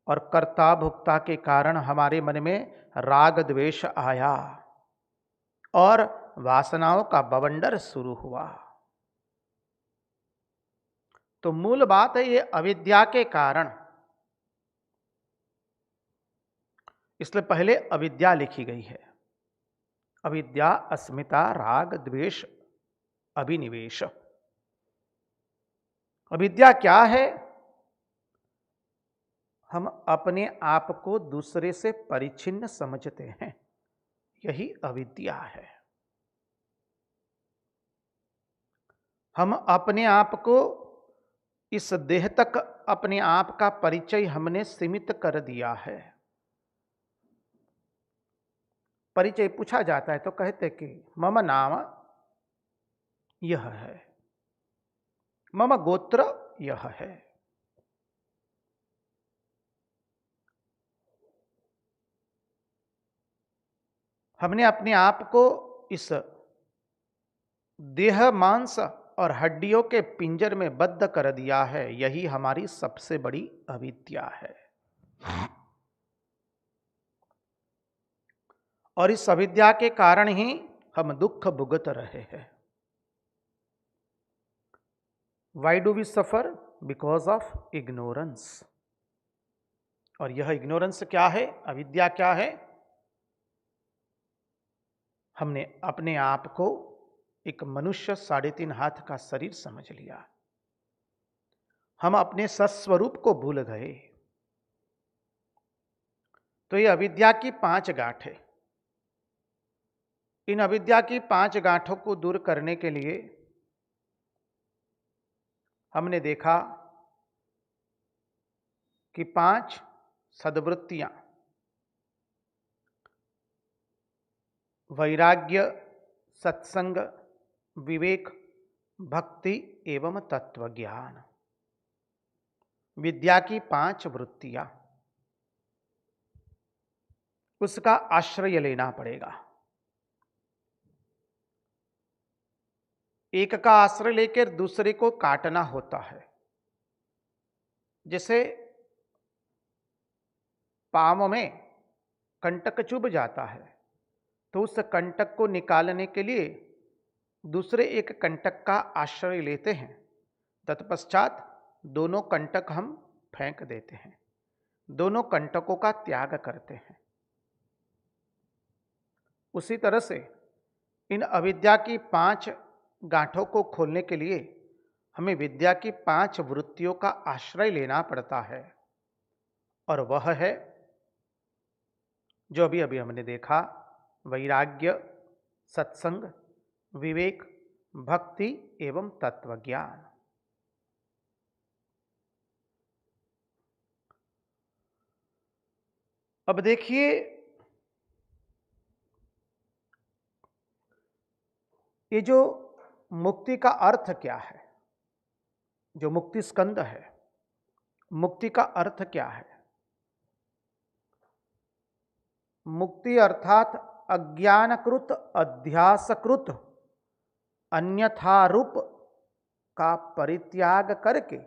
और कर्ता भोक्ता के कारण हमारे मन में राग द्वेष आया, और वासनाओं का बवंडर शुरू हुआ। तो मूल बात है ये अविद्या के कारण। इसलिए पहले अविद्या लिखी गई है। अविद्या, अस्मिता, राग द्वेष, अभिनिवेश। अविद्या क्या है। हम अपने आप को दूसरे से परिच्छिन्न समझते हैं, यही अविद्या है। हम अपने आप को इस देह तक अपने आप का परिचय हमने सीमित कर दिया है। परिचय पूछा जाता है तो कहते कि मम नाम यह है, मम गोत्र यह है। हमने अपने आप को इस देह मांस और हड्डियों के पिंजर में बद्ध कर दिया है। यही हमारी सबसे बड़ी अविद्या है। और इस अविद्या के कारण ही हम दुख भुगत रहे हैं। Why do we suffer? Because of ignorance. और यह इग्नोरेंस क्या है, अविद्या क्या है? हमने अपने आप को एक मनुष्य 3.5 हाथ का शरीर समझ लिया। हम अपने सस्वरूप को भूल गए। तो ये अविद्या की 5 गांठें। इन अविद्या की 5 गांठों को दूर करने के लिए हमने देखा कि 5 सद्वृत्तियां, वैराग्य, सत्संग, विवेक, भक्ति एवं तत्वज्ञान, विद्या की 5 वृत्तियां, उसका आश्रय लेना पड़ेगा। एक का आश्रय लेकर दूसरे को काटना होता है। जैसे पांव में कंटक चुभ जाता है, तो उस कंटक को निकालने के लिए दूसरे एक कंटक का आश्रय लेते हैं। तत्पश्चात दोनों कंटक हम फेंक देते हैं, दोनों कंटकों का त्याग करते हैं। उसी तरह से इन अविद्या की 5 गांठों को खोलने के लिए हमें विद्या की 5 वृत्तियों का आश्रय लेना पड़ता है। और वह है जो अभी अभी हमने देखा, वैराग्य, सत्संग, विवेक, भक्ति एवं तत्वज्ञान। अब देखिए, ये जो मुक्ति का अर्थ क्या है, जो मुक्ति स्कंद है, मुक्ति का अर्थ क्या है? मुक्ति अर्थात अज्ञानकृत अध्यासकृत अन्यथारूप का परित्याग करके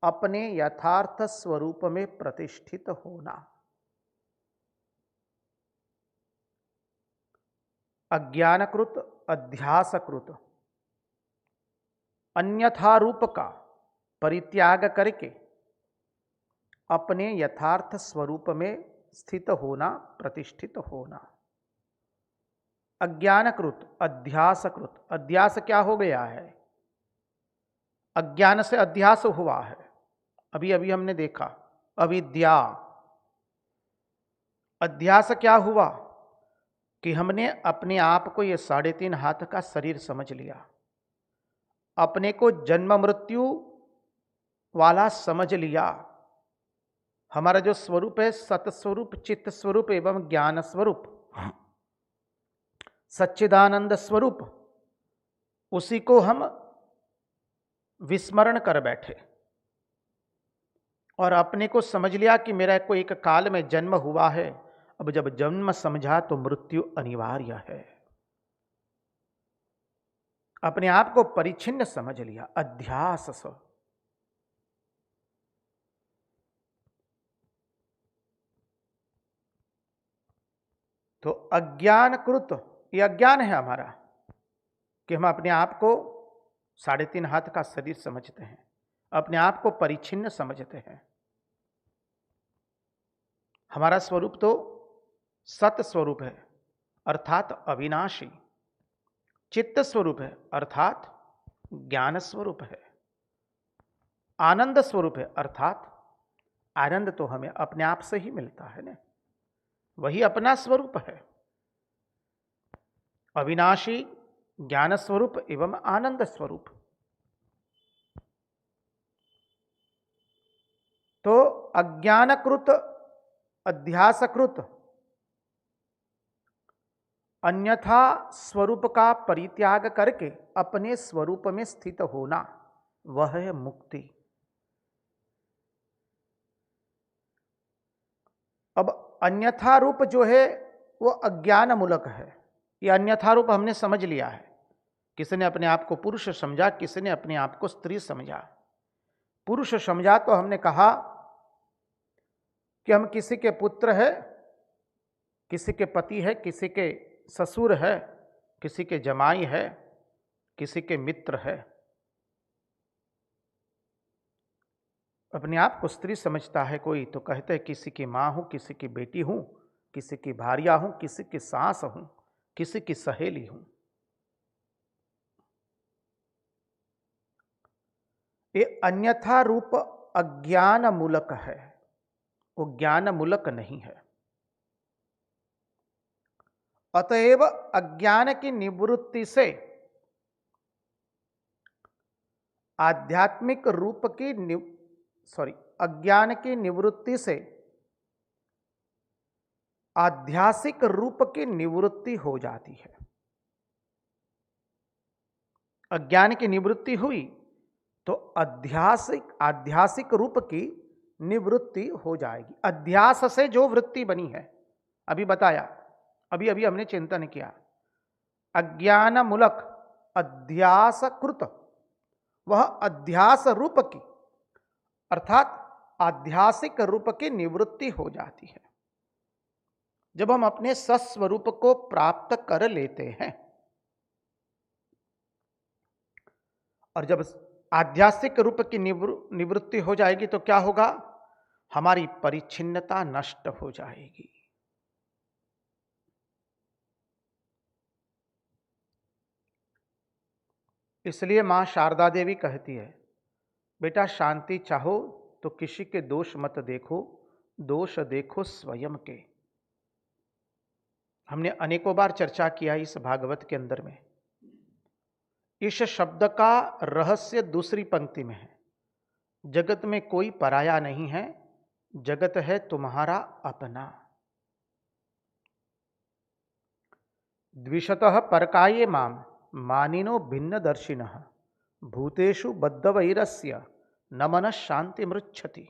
अपने यथार्थ स्वरूप में प्रतिष्ठित होना। अज्ञानकृत अध्यासकृत अन्यथारूप का परित्याग करके अपने यथार्थ स्वरूप में स्थित होना, प्रतिष्ठित होना। अज्ञानकृत अध्यासकृत, अध्यास क्या हो गया है? अज्ञान से अध्यास हुआ है। अभी अभी हमने देखा अविद्या। अध्यास क्या हुआ कि हमने अपने आप को ये 3.5 हाथ का शरीर समझ लिया, अपने को जन्म मृत्यु वाला समझ लिया। हमारा जो स्वरूप है सतस्वरूप, चित्त स्वरूप एवं ज्ञान स्वरूप, सच्चिदानंद स्वरूप, उसी को हम विस्मरण कर बैठे और अपने को समझ लिया कि मेरा को एक काल में जन्म हुआ है। अब जब जन्म समझा तो मृत्यु अनिवार्य है। अपने आप को परिच्छिन्न समझ लिया, अध्यास से। तो अज्ञानकृत, ये अज्ञान है हमारा कि हम अपने आप को 3.5 हाथ का शरीर समझते हैं, अपने आप को परिच्छिन्न समझते हैं। हमारा स्वरूप तो सत स्वरूप है अर्थात अविनाशी, चित्त स्वरूप है अर्थात ज्ञान स्वरूप है, आनंद स्वरूप है अर्थात आनंद तो हमें अपने आप से ही मिलता है ना, वही अपना स्वरूप है। अविनाशी, ज्ञान स्वरूप एवं आनंद स्वरूप। तो अज्ञानकृत अध्यासकृत अन्यथा स्वरूप का परित्याग करके अपने स्वरूप में स्थित होना, वह है मुक्ति। अब अन्यथा रूप जो है वो अज्ञान मूलक है। ये अन्यथा रूप हमने समझ लिया है। किसी ने अपने आप को पुरुष समझा, किसी ने अपने आप को स्त्री समझा। पुरुष समझा तो हमने कहा कि हम किसी के पुत्र हैं, किसी के पति है, किसी के ससुर है, किसी के जमाई है, किसी के मित्र है। अपने आप को स्त्री समझता है कोई तो कहते हैं किसी की मां हूं, किसी की बेटी हूं, किसी की भारिया हूं, किसी की सास हूं, किसी की सहेली हूं। ये अन्यथा रूप अज्ञान मूलक है, वो ज्ञान मूलक नहीं है। अतएव अज्ञान की निवृत्ति से आध्यात्मिक रूप की अज्ञान की निवृत्ति से आध्यासिक रूप की निवृत्ति हो जाती है। अज्ञान की निवृत्ति हुई तो आध्यासिक रूप की निवृत्ति हो जाएगी। अध्यास से जो वृत्ति बनी है, अभी बताया, अभी अभी हमने चिंतन किया, अज्ञान मूलक अध्यासकृत, वह अध्यास रूप की अर्थात आध्यासिक रूप की निवृत्ति हो जाती है जब हम अपने सस्वरूप को प्राप्त कर लेते हैं। और जब आध्यासिक रूप की निवृत्ति हो जाएगी तो क्या होगा? हमारी परिच्छिन्नता नष्ट हो जाएगी। इसलिए मां शारदा देवी कहती है, बेटा शांति चाहो तो किसी के दोष मत देखो, दोष देखो स्वयं के। हमने अनेकों बार चर्चा किया इस भागवत के अंदर में। इस शब्द का रहस्य दूसरी पंक्ति में है, जगत में कोई पराया नहीं है, जगत है तुम्हारा अपना। द्विषतः परकाये माम मानिनो भिन्न दर्शिनः भूतेषु बद्धवैरस्य न मनः शांति मृच्छति।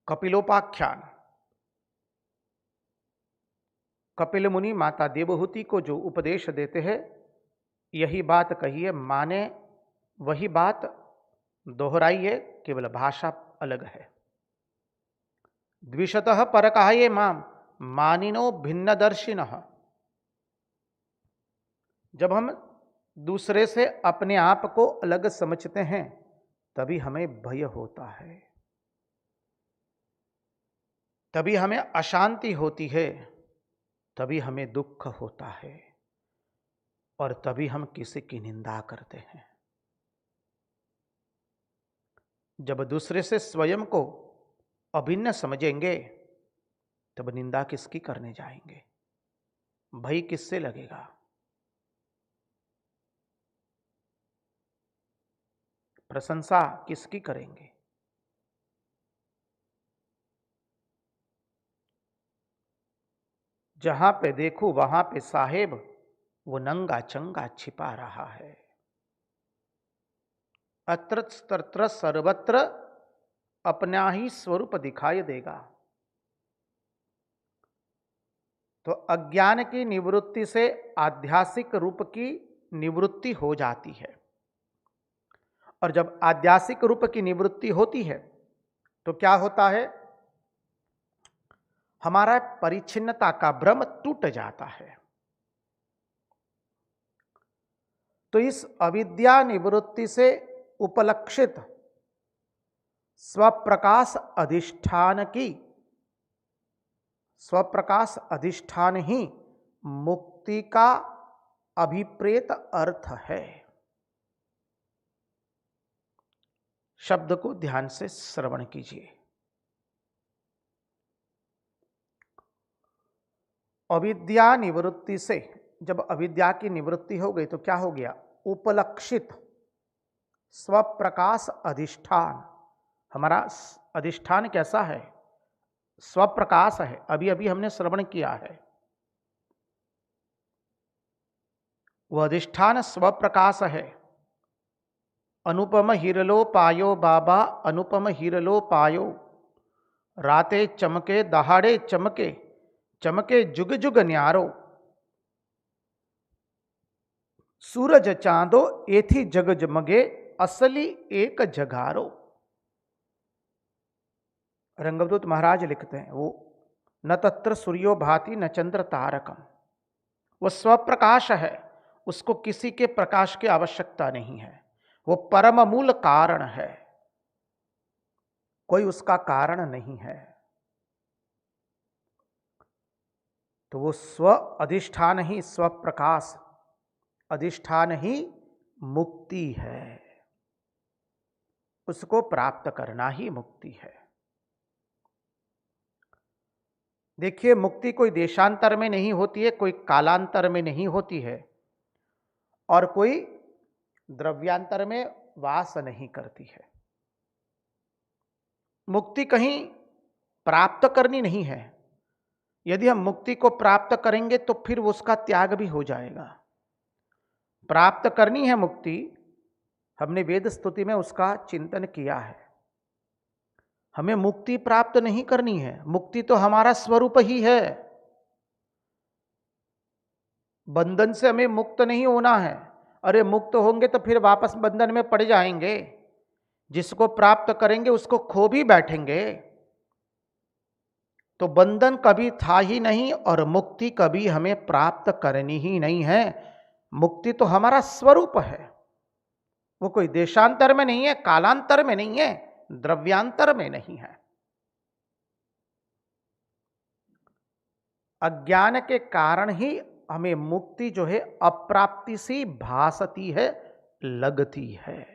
कपिलोपाख्यान। कपिल मुनि माता देवहूति को जो उपदेश देते हैं, यही बात कहिए, माने वही बात दोहराइए, केवल भाषा अलग है। द्विषतः परकाये माम मानिनो भिन्न दर्शिनः। जब हम दूसरे से अपने आप को अलग समझते हैं तभी हमें भय होता है, तभी हमें अशांति होती है, तभी हमें दुख होता है और तभी हम किसी की निंदा करते हैं। जब दूसरे से स्वयं को अभिन्न समझेंगे तब निंदा किसकी करने जाएंगे? भय किससे लगेगा? प्रशंसा किसकी करेंगे? जहां पे देखो वहां पे साहेब वो नंगा चंगा छिपा रहा है। अत्र तत्र सर्वत्र अपना ही स्वरूप दिखाई देगा। तो अज्ञान की निवृत्ति से आध्यासिक रूप की निवृत्ति हो जाती है, और जब आध्यासिक रूप की निवृत्ति होती है तो क्या होता है? हमारा परिच्छिन्नता का भ्रम टूट जाता है। तो इस अविद्या निवृत्ति से उपलक्षित स्वप्रकाश अधिष्ठान ही मुक्ति का अभिप्रेत अर्थ है। शब्द को ध्यान से श्रवण कीजिए। अविद्या निवृत्ति से, जब अविद्या की निवृत्ति हो गई तो क्या हो गया? उपलक्षित स्वप्रकाश अधिष्ठान। हमारा अधिष्ठान कैसा है? स्वप्रकाश है। अभी अभी हमने श्रवण किया है। वह अधिष्ठान स्वप्रकाश है। अनुपम हिरलो पायो बाबा, अनुपम हिरलो पायो। राते चमके दहाड़े चमके, चमके जुग जुग न्यारो। सूरज चांदो एथी जग जमगे, असली एक जगारो। रंगवदूत महाराज लिखते हैं, वो न तत्र सूर्यो भाति न चंद्र तारकम, वो स्वप्रकाश है, उसको किसी के प्रकाश की आवश्यकता नहीं है, वो परम मूल कारण है, कोई उसका कारण नहीं है। तो वो स्व अधिष्ठान ही स्वप्रकाश अधिष्ठान ही मुक्ति है, उसको प्राप्त करना ही मुक्ति है। देखिए, मुक्ति कोई देशांतर में नहीं होती है, कोई कालांतर में नहीं होती है, और कोई द्रव्यांतर में वास नहीं करती है। मुक्ति कहीं प्राप्त करनी नहीं है। यदि हम मुक्ति को प्राप्त करेंगे तो फिर उसका त्याग भी हो जाएगा। प्राप्त करनी है मुक्ति, हमने वेद स्तुति में उसका चिंतन किया है। हमें मुक्ति प्राप्त नहीं करनी है, मुक्ति तो हमारा स्वरूप ही है। बंधन से हमें मुक्त नहीं होना है। अरे मुक्त होंगे तो फिर वापस बंधन में पड़ जाएंगे। जिसको प्राप्त करेंगे उसको खो भी बैठेंगे। तो बंधन कभी था ही नहीं और मुक्ति कभी हमें प्राप्त करनी ही नहीं है। मुक्ति तो हमारा स्वरूप है, वो कोई देशांतर में नहीं है, कालांतर में नहीं है, द्रव्यांतर में नहीं है। अज्ञान के कारण ही हमें मुक्ति जो है अप्राप्ति सी भासती है, लगती है।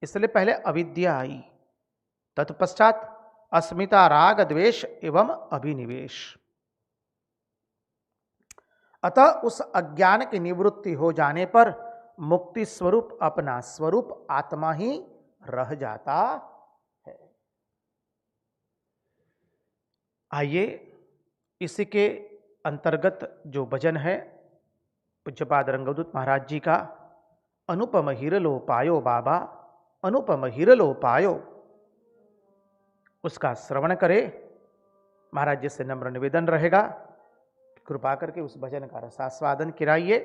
इसलिए पहले अविद्या आई, तत्पश्चात अस्मिता राग द्वेष एवं अभिनिवेश। अतः उस अज्ञान की निवृत्ति हो जाने पर मुक्ति स्वरूप अपना स्वरूप आत्मा ही रह जाता है। आइए इसी के अंतर्गत जो भजन है पूज्यपाद रंगवदूत महाराज जी का, अनुपम हिरलो पायो बाबा, अनुपम हिरलो पायो, उसका श्रवण करें। महाराज जी से नम्र निवेदन रहेगा, कृपा करके उस भजन का रसास्वादन कराइए।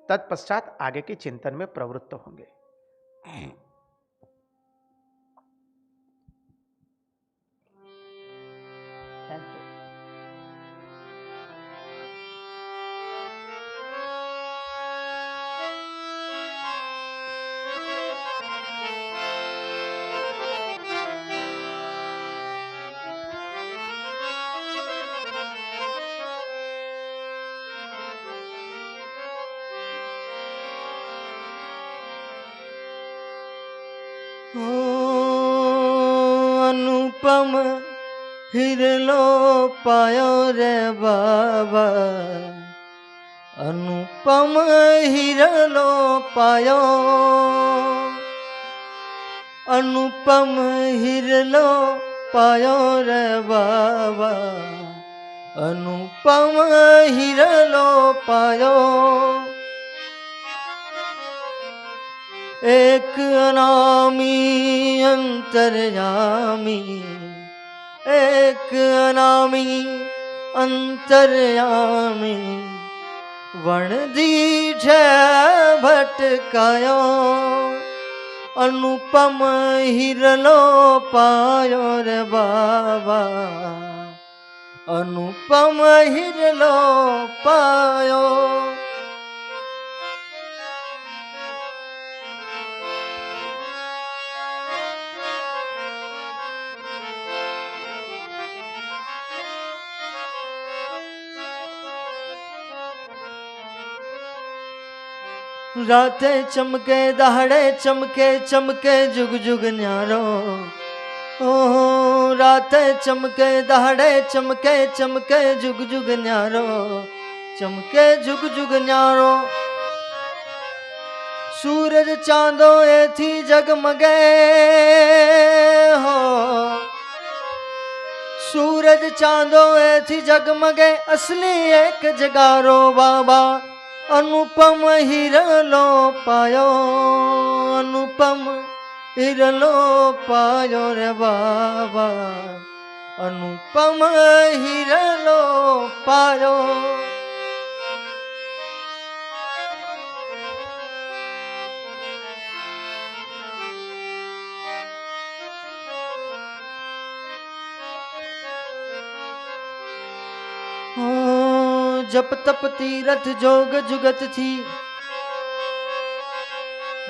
तत्पश्चात आगे के चिंतन में प्रवृत्त होंगे।
अनुपम हिरलो पायो रे बाबा, अनुपम हिरलो पायो, अनुपम हिरलो पायो रे बाबा, अनुपम हिरलो पायो। एक अनामी अंतर्यामी, एक अनामी अंतर्यामी, वण दीझे भटकायो, अनुपम हिरलो पायो रे बाबा, अनुपम हिरलो पायो। रातें चमके दहाड़े चमके, चमके जुग जुग न्यारो, ओ रातें चमके दहाड़े चमके, चमके जुग जुग न्यारो, चमके जुग जुग न्यारो। सूरज चांदो एथी जगमगे हो, सूरज चांदो एथी जगमगे, असली एक जगारो बाबा, अनुपम हिरलो पायो, अनुपम हिरलो पायो रे बाबा, अनुपम हिरलो पायो। जप तप तीरथ जोग जुगत थी,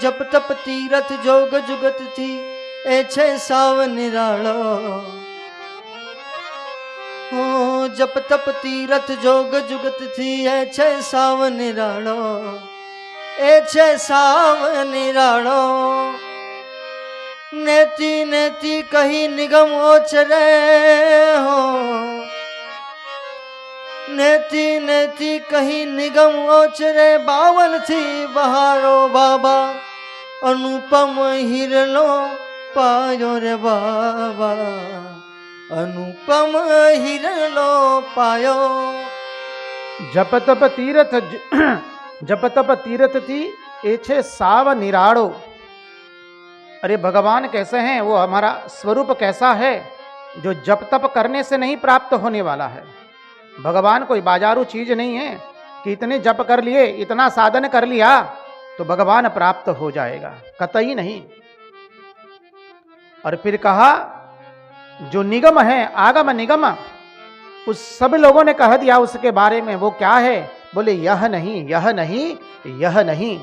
जप तप तीरथ जोग जुगत थी, ए छे साव निरालो। जप तप तीरथ जोग जुगत थी, ए छे साव निरालो, ए छे साव निरालो। नेति नेति कही निगम ओचरे हो, नेति नेति कही निगम ओचरे, बावन थी बहारो बाबा, अनुपम हिरलो पायो रे बाबा, अनुपम हिरलो पायो।
जप तप तीरथ जप तप तीरथ थी, एछे साव निराड़ो। अरे भगवान कैसे हैं, वो हमारा स्वरूप कैसा है जो जप तप करने से नहीं प्राप्त होने वाला है। भगवान कोई बाजारू चीज नहीं है कि इतने जप कर लिए, इतना साधन कर लिया तो भगवान प्राप्त हो जाएगा, कतई नहीं। और फिर कहा जो निगम है, आगम निगम, उस सब लोगों ने कह दिया उसके बारे में, वो क्या है? बोले यह नहीं, यह नहीं, यह नहीं।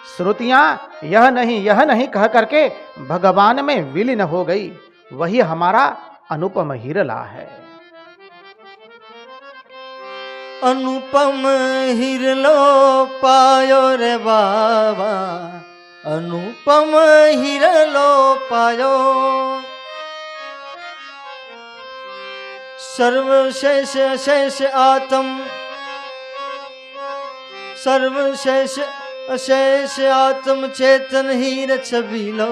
श्रुतियां यह नहीं कह करके भगवान में विलीन हो गई। वही हमारा अनुपम हिरला है।
अनुपम हिरलो पायो रे बाबा, अनुपम हिरलो पायो। सर्वशेष अशेष आत्म, सर्वशेष अशेष आत्म, चेतन हीर छबीलो,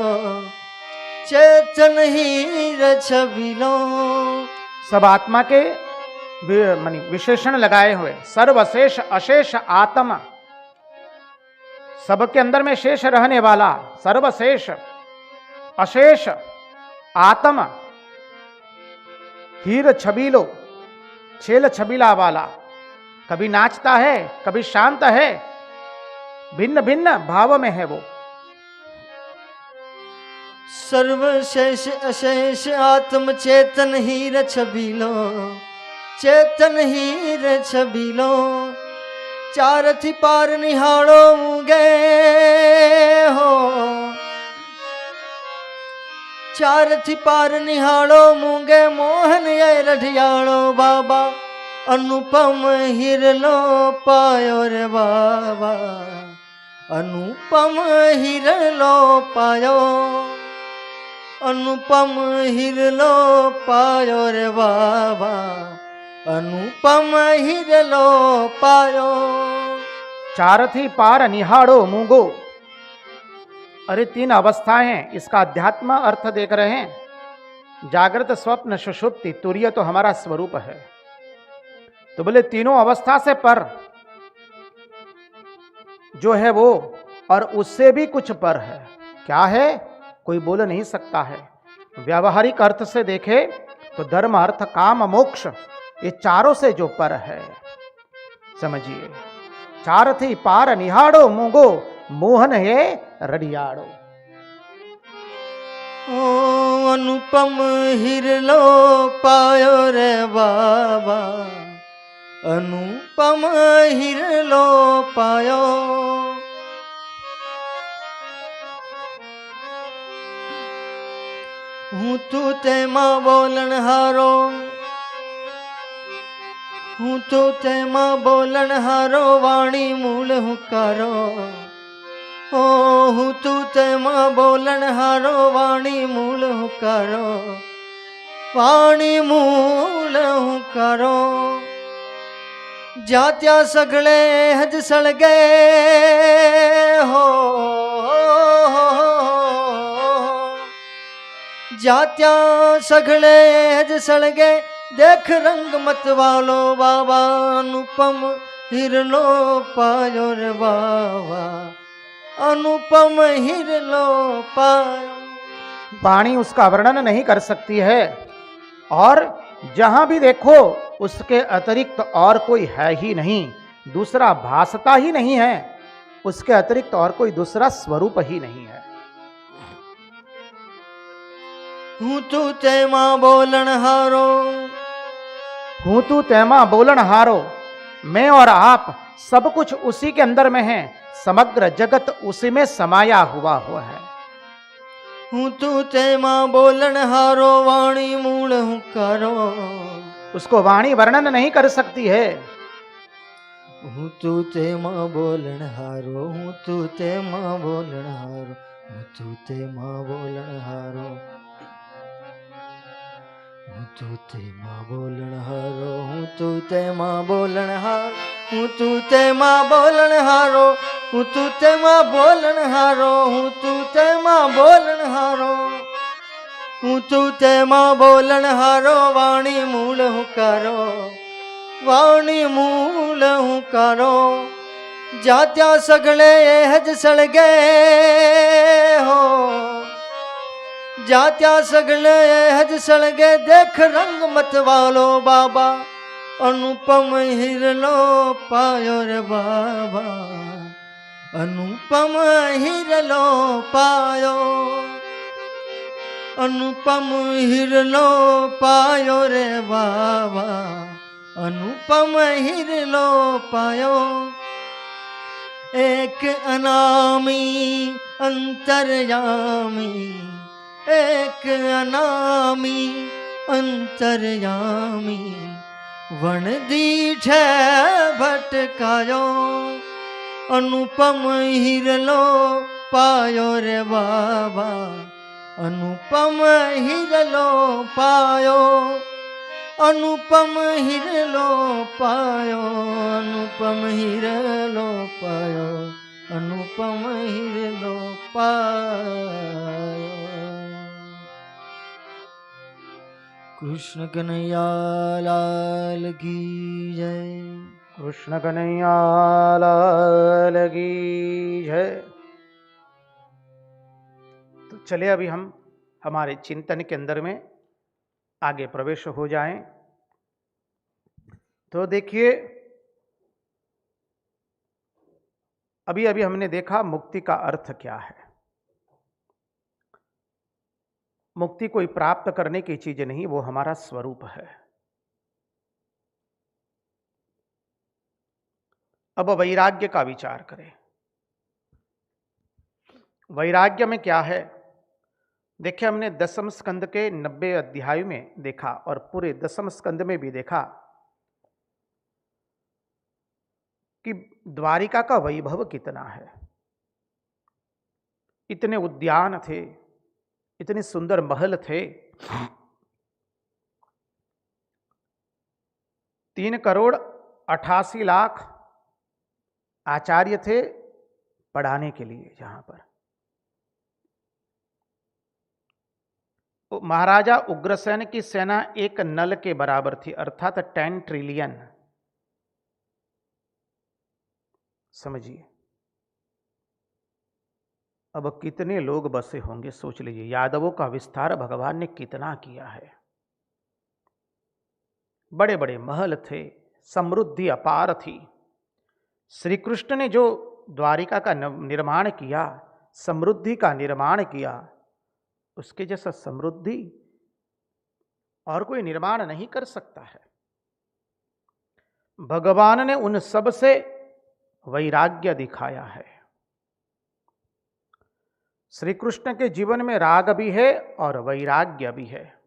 चेतन हीर छबीलो।
सब आत्मा के विशेषण लगाए हुए, सर्वशेष अशेष आत्मा, सबके अंदर में शेष रहने वाला, सर्वशेष अशेष आत्मा, हीर छबीलो, छेल छबीला वाला, कभी नाचता है, कभी शांत है, भिन्न भिन्न भाव में है वो।
सर्वशेष अशेष आत्म, चेतन हीर छबीलो, चेतन हीर छबीलो। चारथी पार निहाड़ो मुगे हो, चारथी पार निहाड़ो मुगे, मोहन ये रढ़ियाड़ो बाबा, अनुपम हिरलो पायो रे बाबा, अनुपम हिरलो पायो, अनुपम हिरलो पायो रे बाबा, अनुपम हिरलो पायो।
चारथी पार निहाड़ो मूंगो। अरे तीन अवस्थाएं हैं, इसका अध्यात्म अर्थ देख रहे हैं। जागृत, स्वप्न, सुषुप्ति, तुरीय तो हमारा स्वरूप है। तो बोले तीनों अवस्था से पर जो है वो, और उससे भी कुछ पर है। क्या है? कोई बोल नहीं सकता है। व्यावहारिक अर्थ से देखे तो धर्म, अर्थ, काम, मोक्ष, ये चारों से जो पर है, समझिए। चारथी पार निहाड़ो मूंगो, मोहन है रडियाड़ो।
ओ अनुपम हिरलो पायो रे बाबा, अनुपम हिरलो पायो। हूँ तू ते मां बोलन हारो, हूँ तू ते मां बोलन हारो, वाणी मूल हुकारो। ओ हूँ तू ते मां बोलन हारो, वाणी मूल हुकारो, वाणी मूल हुकारो। जात्या सगळे हज सळगे हो, जात्या सगळे हज सळगे, देख रंग मत वालो बाबा, अनुपम हिरलो पायो रे बाबा, अनुपम हिरलो पायो।
वाणी उसका वर्णन नहीं कर सकती है, और जहां भी देखो उसके अतिरिक्त और कोई है ही नहीं, दूसरा भासता ही नहीं है, उसके अतिरिक्त और कोई दूसरा स्वरूप ही नहीं है।
हूँ तू ते मां बोलन हारो,
हूं तू तैमा बोलन हारो, मैं और आप सब कुछ उसी के अंदर में है, समग्र जगत उसी में समाया हुआ है।
हूँ तू तेमा बोलन हारो, वाणी मूल हुकारो।
उसको वाणी वर्णन नहीं कर सकती है।
हूँ तू तेमा बोलन हारो, हूँ तू तेमा बोलन हारो, हूँ तू तेमा बोलन हारो, हूँ तू तेमा बोलन हारो, हूँ तू तेमा बोलन हारो, हूँ तू तेमा बोलन हारो, हूँ तू तेमा बोलन हारो, हूँ तू तेमा बोलन हारो, हूँ तू तेमा बोलन हारो, वाणी मूल हुकारो, वाणी मूल हुकारो। जात्या सगले हज सड़गे हो, जात्या सगले हज सड़गे, देख रंग मत वालो बाबा, अनुपम हिरलो पायो रे बाबा, अनुपम हिरलो पायो, अनुपम हिरलो पायो रे बाबा, अनुपम हिरलो पायो। एक अनामी अंतर्यामी, एक अनामी अंतर्यामी, वन दीठ भटकायो, अनुपम हिरलो पायो रे बाबा, अनुपम हिरलो पायो, अनुपम हिरलो पायो, अनुपम हिरलो पायो, अनुपम हिरलो पायो। कृष्ण कन्हैया लाल की जय।
कृष्ण कन्हैया लाल की जय। तो चलिए अभी हम हमारे चिंतन के अंदर में आगे प्रवेश हो जाएं। तो देखिए, अभी अभी हमने देखा मुक्ति का अर्थ क्या है। मुक्ति कोई प्राप्त करने की चीज नहीं, वो हमारा स्वरूप है। अब वैराग्य का विचार करें। वैराग्य में क्या है? देखिए, हमने दसम स्कंद के 90 अध्याय में देखा और पूरे दसम स्कंद में भी देखा कि द्वारिका का वैभव कितना है। इतने उद्यान थे, इतने सुंदर महल थे, 3,88,00,000 आचार्य थे पढ़ाने के लिए। जहां पर महाराजा उग्रसेन की सेना एक नल के बराबर थी, अर्थात 10 ट्रिलियन। समझिए अब कितने लोग बसे होंगे, सोच लीजिए। यादवों का विस्तार भगवान ने कितना किया है। बड़े बड़े महल थे, समृद्धि अपार थी। श्री कृष्ण ने जो द्वारिका का निर्माण किया, समृद्धि का निर्माण किया, उसके जैसा समृद्धि और कोई निर्माण नहीं कर सकता है। भगवान ने उन सब से वैराग्य दिखाया है। श्री कृष्ण के जीवन में राग भी है और वैराग्य भी है,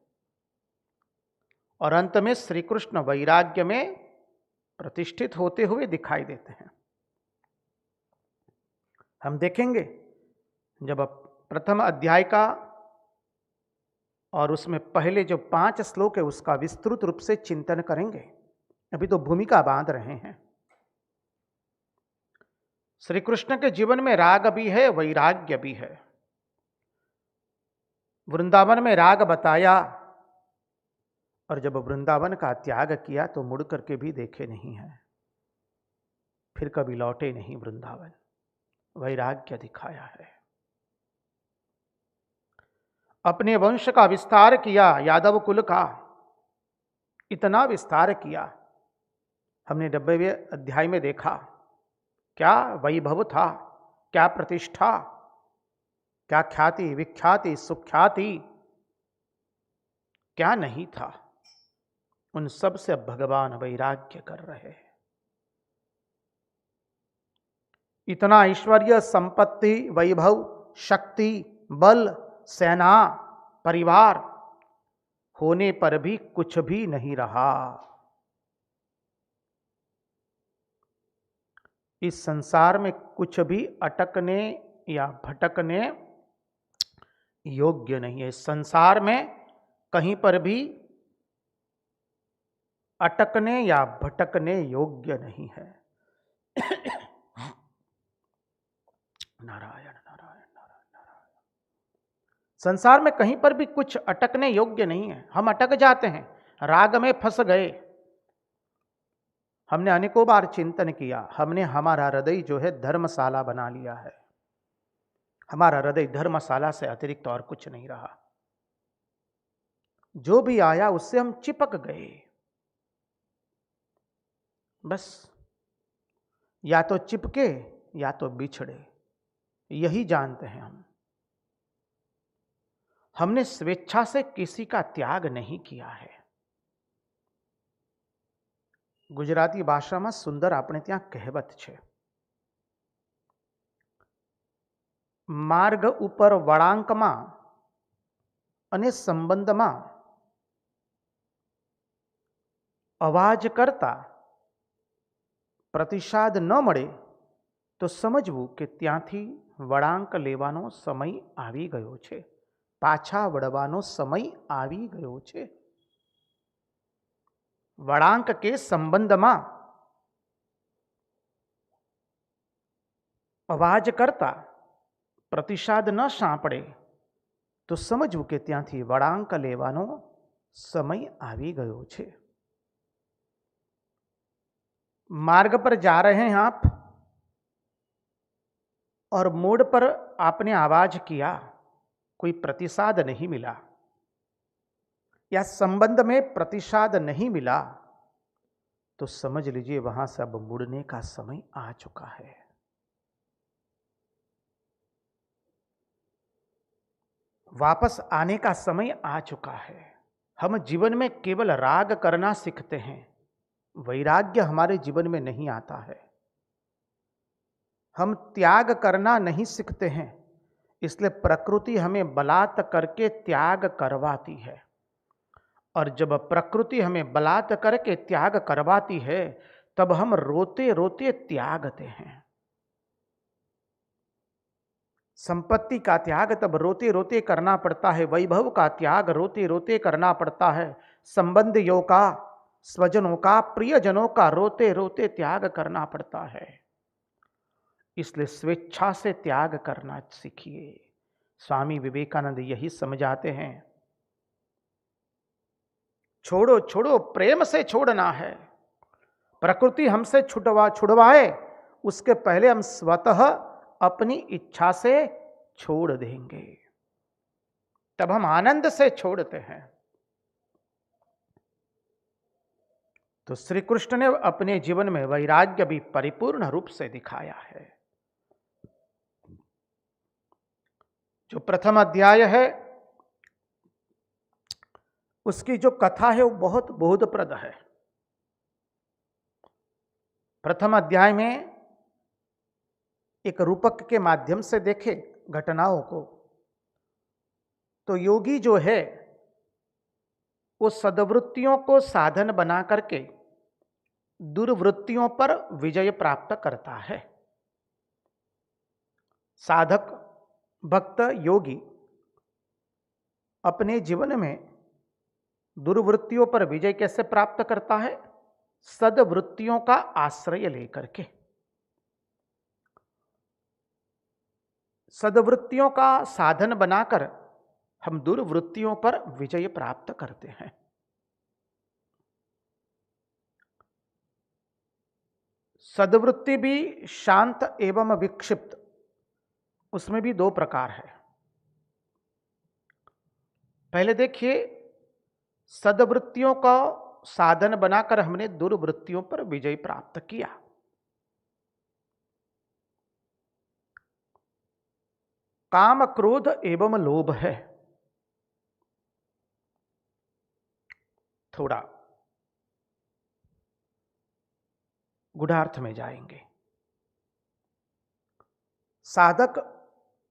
और अंत में श्री कृष्ण वैराग्य में प्रतिष्ठित होते हुए दिखाई देते हैं। हम देखेंगे जब प्रथम अध्याय का और उसमें पहले जो 5 श्लोक है उसका विस्तृत रूप से चिंतन करेंगे। अभी तो भूमिका बांध रहे हैं। श्री कृष्ण के जीवन में राग भी है, वैराग्य भी है। वृंदावन में राग बताया, और जब वृंदावन का त्याग किया तो मुड़ करके भी देखे नहीं है, फिर कभी लौटे नहीं वृंदावन। वैराग्य दिखाया है। अपने वंश का विस्तार किया, यादव कुल का इतना विस्तार किया। हमने 90वें अध्याय में देखा क्या वैभव था, क्या प्रतिष्ठा, क्या ख्याति विख्याति सुख्याति, क्या नहीं था। उन सब से अब भगवान वैराग्य कर रहे हैं। इतना ऐश्वर्य, संपत्ति, वैभव, शक्ति, बल, सेना, परिवार होने पर भी कुछ भी नहीं रहा। इस संसार में कुछ भी अटकने या भटकने योग्य नहीं है। इस संसार में कहीं पर भी अटकने या भटकने योग्य नहीं है। नारायण नारायण नारायण नारायण। संसार में कहीं पर भी कुछ अटकने योग्य नहीं है। हम अटक जाते हैं, राग में फंस गए। हमने अनेकों बार चिंतन किया, हमने हमारा हृदय जो है धर्मशाला बना लिया है। हमारा हृदय धर्मशाला से अतिरिक्त और कुछ नहीं रहा। जो भी आया उससे हम चिपक गए। बस या तो चिपके या तो बिछड़े, यही जानते हैं हम। हमने स्वेच्छा से किसी का त्याग नहीं किया है। गुजराती भाषाમાં સુંદર આપણે ત્યાં કહેવત છે, માર્ગ ઉપર વળાંકમાં અને સંબંધમાં અવાજ કરતા પ્રતિસાદ ન મળે તો સમજવું કે ત્યાંથી વળાંક લેવાનો સમય આવી ગયો છે, પાછા વળવાનો સમય આવી ગયો છે। वड़ांक के संबंध में अवाज करता प्रतिसाद न सांपड़े तो समझવું કે ત્યાંથી वड़ांक लेवानो समय आवी गयो छे। मार्ग पर जा रहे हैं आप और मोड़ पर आपने आवाज किया, कोई प्रतिसाद नहीं मिला या संबंध में प्रतिसाद नहीं मिला तो समझ लीजिए वहां से अब मुड़ने का समय आ चुका है। वापस आने का समय आ चुका है। हम जीवन में केवल राग करना सीखते हैं, वैराग्य हमारे जीवन में नहीं आता है। हम त्याग करना नहीं सीखते हैं, इसलिए प्रकृति हमें बलात् करके त्याग करवाती है। और जब प्रकृति हमें बलात् करके त्याग करवाती है तब हम रोते रोते त्यागते हैं। संपत्ति का त्याग तब रोते रोते करना पड़ता है, वैभव का त्याग रोते रोते करना पड़ता है, संबंधियों का, स्वजनों का, प्रियजनों का रोते रोते त्याग करना पड़ता है। इसलिए स्वेच्छा से त्याग करना सीखिए। स्वामी विवेकानंद यही समझाते हैं। छोड़ो छोड़ो, प्रेम से छोड़ना है। प्रकृति हमसे छुड़वाए उसके पहले हम स्वतः अपनी इच्छा से छोड़ देंगे, तब हम आनंद से छोड़ते हैं। तो श्री कृष्ण ने अपने जीवन में वैराग्य भी परिपूर्ण रूप से दिखाया है। जो प्रथम अध्याय है उसकी जो कथा है वो बहुत बोधप्रद है। प्रथम अध्याय में एक रूपक के माध्यम से देखे घटनाओं को तो योगी जो है वो सद्वृत्तियों को साधन बना करके दुर्वृत्तियों पर विजय प्राप्त करता है। साधक भक्त योगी अपने जीवन में दुर्वृत्तियों पर विजय कैसे प्राप्त करता है? सद्वृत्तियों का आश्रय लेकर के। सद्वृत्तियों का साधन बनाकर हम दुर्वृत्तियों पर विजय प्राप्त करते हैं। सद्वृत्ति भी शांत एवं विक्षिप्त, उसमें भी दो प्रकार है। पहले देखिए, सद्वृत्तियों का साधन बनाकर हमने दुर्वृत्तियों पर विजय प्राप्त किया। काम, क्रोध एवं लोभ है। थोड़ा गुढ़ार्थ में जाएंगे। साधक,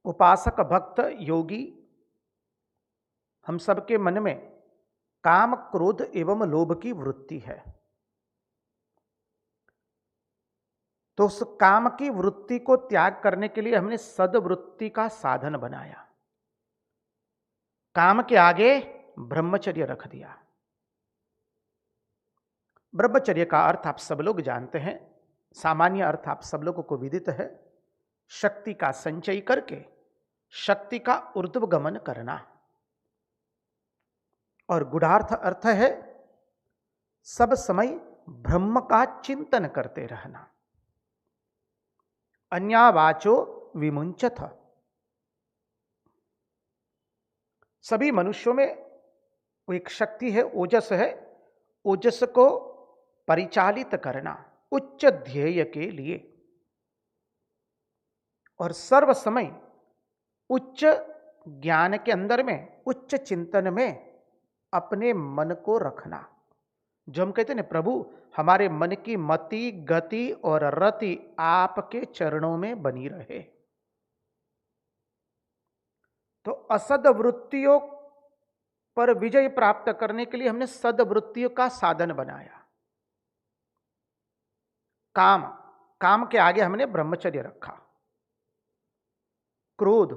उपासक, भक्त, योगी, हम सबके मन में काम, क्रोध एवं लोभ की वृत्ति है। तो उस काम की वृत्ति को त्याग करने के लिए हमने सद्वृत्ति का साधन बनाया। काम के आगे ब्रह्मचर्य रख दिया। ब्रह्मचर्य का अर्थ आप सब लोग जानते हैं, सामान्य अर्थ आप सब लोगों को विदित है, शक्ति का संचय करके शक्ति का ऊर्ध्व गमन करना। और गुढ़ार्थ अर्थ है सब समय ब्रह्म का चिंतन करते रहना। अन्यावाचो विमुंचथ। सभी मनुष्यों में वो एक शक्ति है, ओजस है, ओजस को परिचालित करना उच्च ध्येय के लिए, और सर्व समय उच्च ज्ञान के अंदर में, उच्च चिंतन में अपने मन को रखना। जो हम कहते हैं ना, प्रभु हमारे मन की मति, गति और रति आपके चरणों में बनी रहे। तो असद्वृत्तियों पर विजय प्राप्त करने के लिए हमने सद्वृत्तियों का साधन बनाया। काम, काम के आगे हमने ब्रह्मचर्य रखा। क्रोध,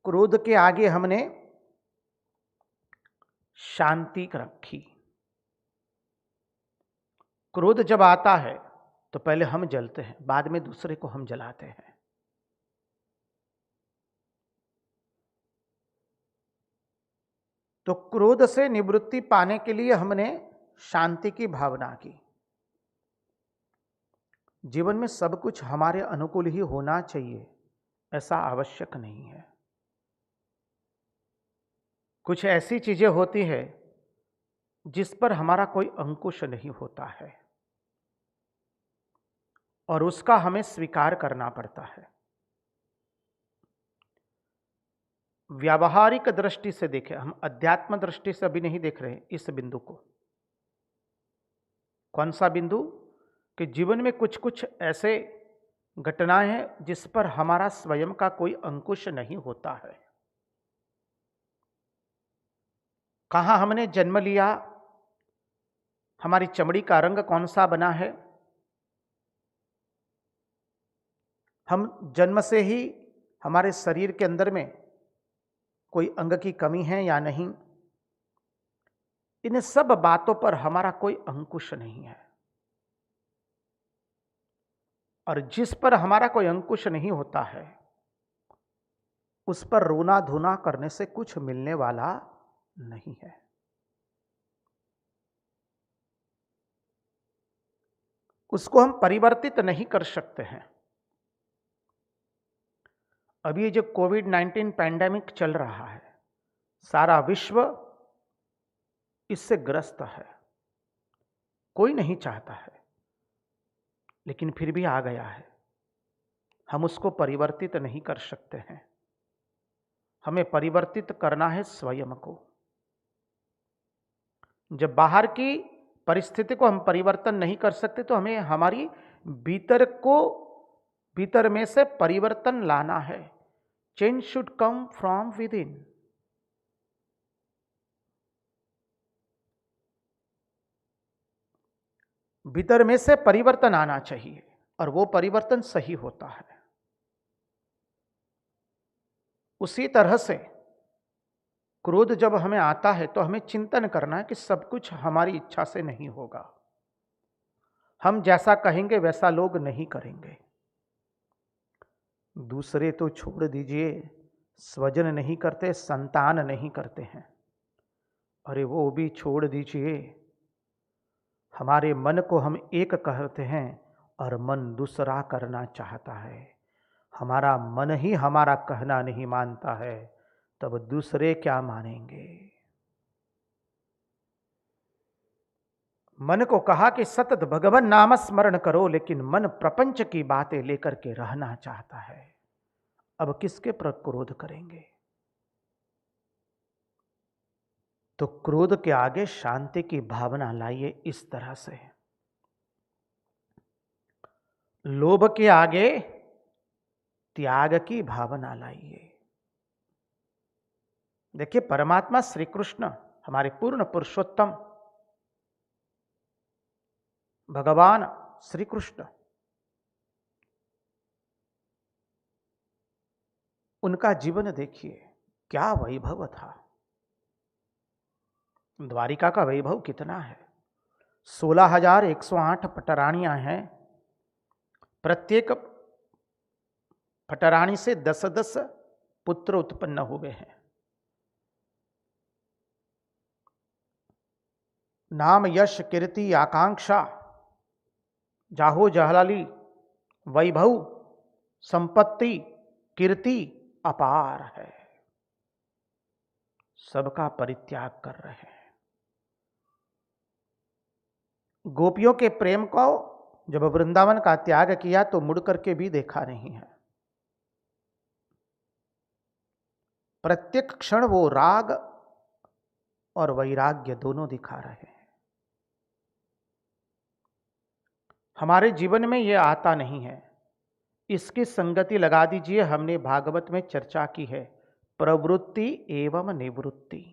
क्रोध के आगे हमने शांति रखी। क्रोध जब आता है तो पहले हम जलते हैं, बाद में दूसरे को हम जलाते हैं। तो क्रोध से निवृत्ति पाने के लिए हमने शांति की भावना की। जीवन में सब कुछ हमारे अनुकूल ही होना चाहिए ऐसा आवश्यक नहीं है। कुछ ऐसी चीजें होती है जिस पर हमारा कोई अंकुश नहीं होता है और उसका हमें स्वीकार करना पड़ता है। व्यावहारिक दृष्टि से देखें, हम अध्यात्म दृष्टि से अभी नहीं देख रहे इस बिंदु को। कौन सा बिंदु? कि जीवन में कुछ कुछ ऐसे घटनाएं हैं जिस पर हमारा स्वयं का कोई अंकुश नहीं होता है। कहां हमने जन्म लिया, हमारी चमड़ी का रंग कौन सा बना है, हम जन्म से ही हमारे शरीर के अंदर में कोई अंग की कमी है या नहीं, इन सब बातों पर हमारा कोई अंकुश नहीं है। और जिस पर हमारा कोई अंकुश नहीं होता है उस पर रोना धोना करने से कुछ मिलने वाला नहीं है। उसको हम परिवर्तित नहीं कर सकते हैं। अभी जो कोविड-19 पैंडेमिक चल रहा है, सारा विश्व इससे ग्रस्त है। कोई नहीं चाहता है, लेकिन फिर भी आ गया है। हम उसको परिवर्तित नहीं कर सकते हैं। हमें परिवर्तित करना है स्वयं को। जब बाहर की परिस्थिति को हम परिवर्तन नहीं कर सकते तो हमें हमारी भीतर में से परिवर्तन लाना है। Change should come from with in. भीतर में से परिवर्तन आना चाहिए और वो परिवर्तन सही होता है। उसी तरह से क्रोध जब हमें आता है तो हमें चिंतन करना है कि सब कुछ हमारी इच्छा से नहीं होगा। हम जैसा कहेंगे वैसा लोग नहीं करेंगे। दूसरे तो छोड़ दीजिए, स्वजन नहीं करते, संतान नहीं करते हैं। अरे वो भी छोड़ दीजिए, हमारे मन को हम एक कहते हैं और मन दूसरा करना चाहता है। हमारा मन ही हमारा कहना नहीं मानता है, तब दूसरे क्या मानेंगे। मन को कहा कि सतत भगवान नाम स्मरण करो, लेकिन मन प्रपंच की बातें लेकर के रहना चाहता है। अब किसके पर क्रोध करेंगे? तो क्रोध के आगे शांति की भावना लाइए इस तरह से। लोभ के आगे त्याग की भावना लाइए। देखिए, परमात्मा श्री कृष्ण, हमारे पूर्ण पुरुषोत्तम भगवान श्री कृष्ण, उनका जीवन देखिए, क्या वैभव था। द्वारिका का वैभव कितना है। 16,108 पटरानियां हैं। प्रत्येक पटरानी से 10-10 पुत्र उत्पन्न हुए हैं। नाम, यश, कीर्ति, आकांक्षा, जाहो जहलाली, वैभव, संपत्ति, कीर्ति अपार है। सबका परित्याग कर रहे हैं। गोपियों के प्रेम को जब वृंदावन का त्याग किया तो मुड़ करके भी देखा नहीं है। प्रत्येक क्षण वो राग और वैराग्य दोनों दिखा रहे हैं। हमारे जीवन में ये आता नहीं है। इसकी संगति लगा दीजिए। हमने भागवत में चर्चा की है, प्रवृत्ति एवं निवृत्ति।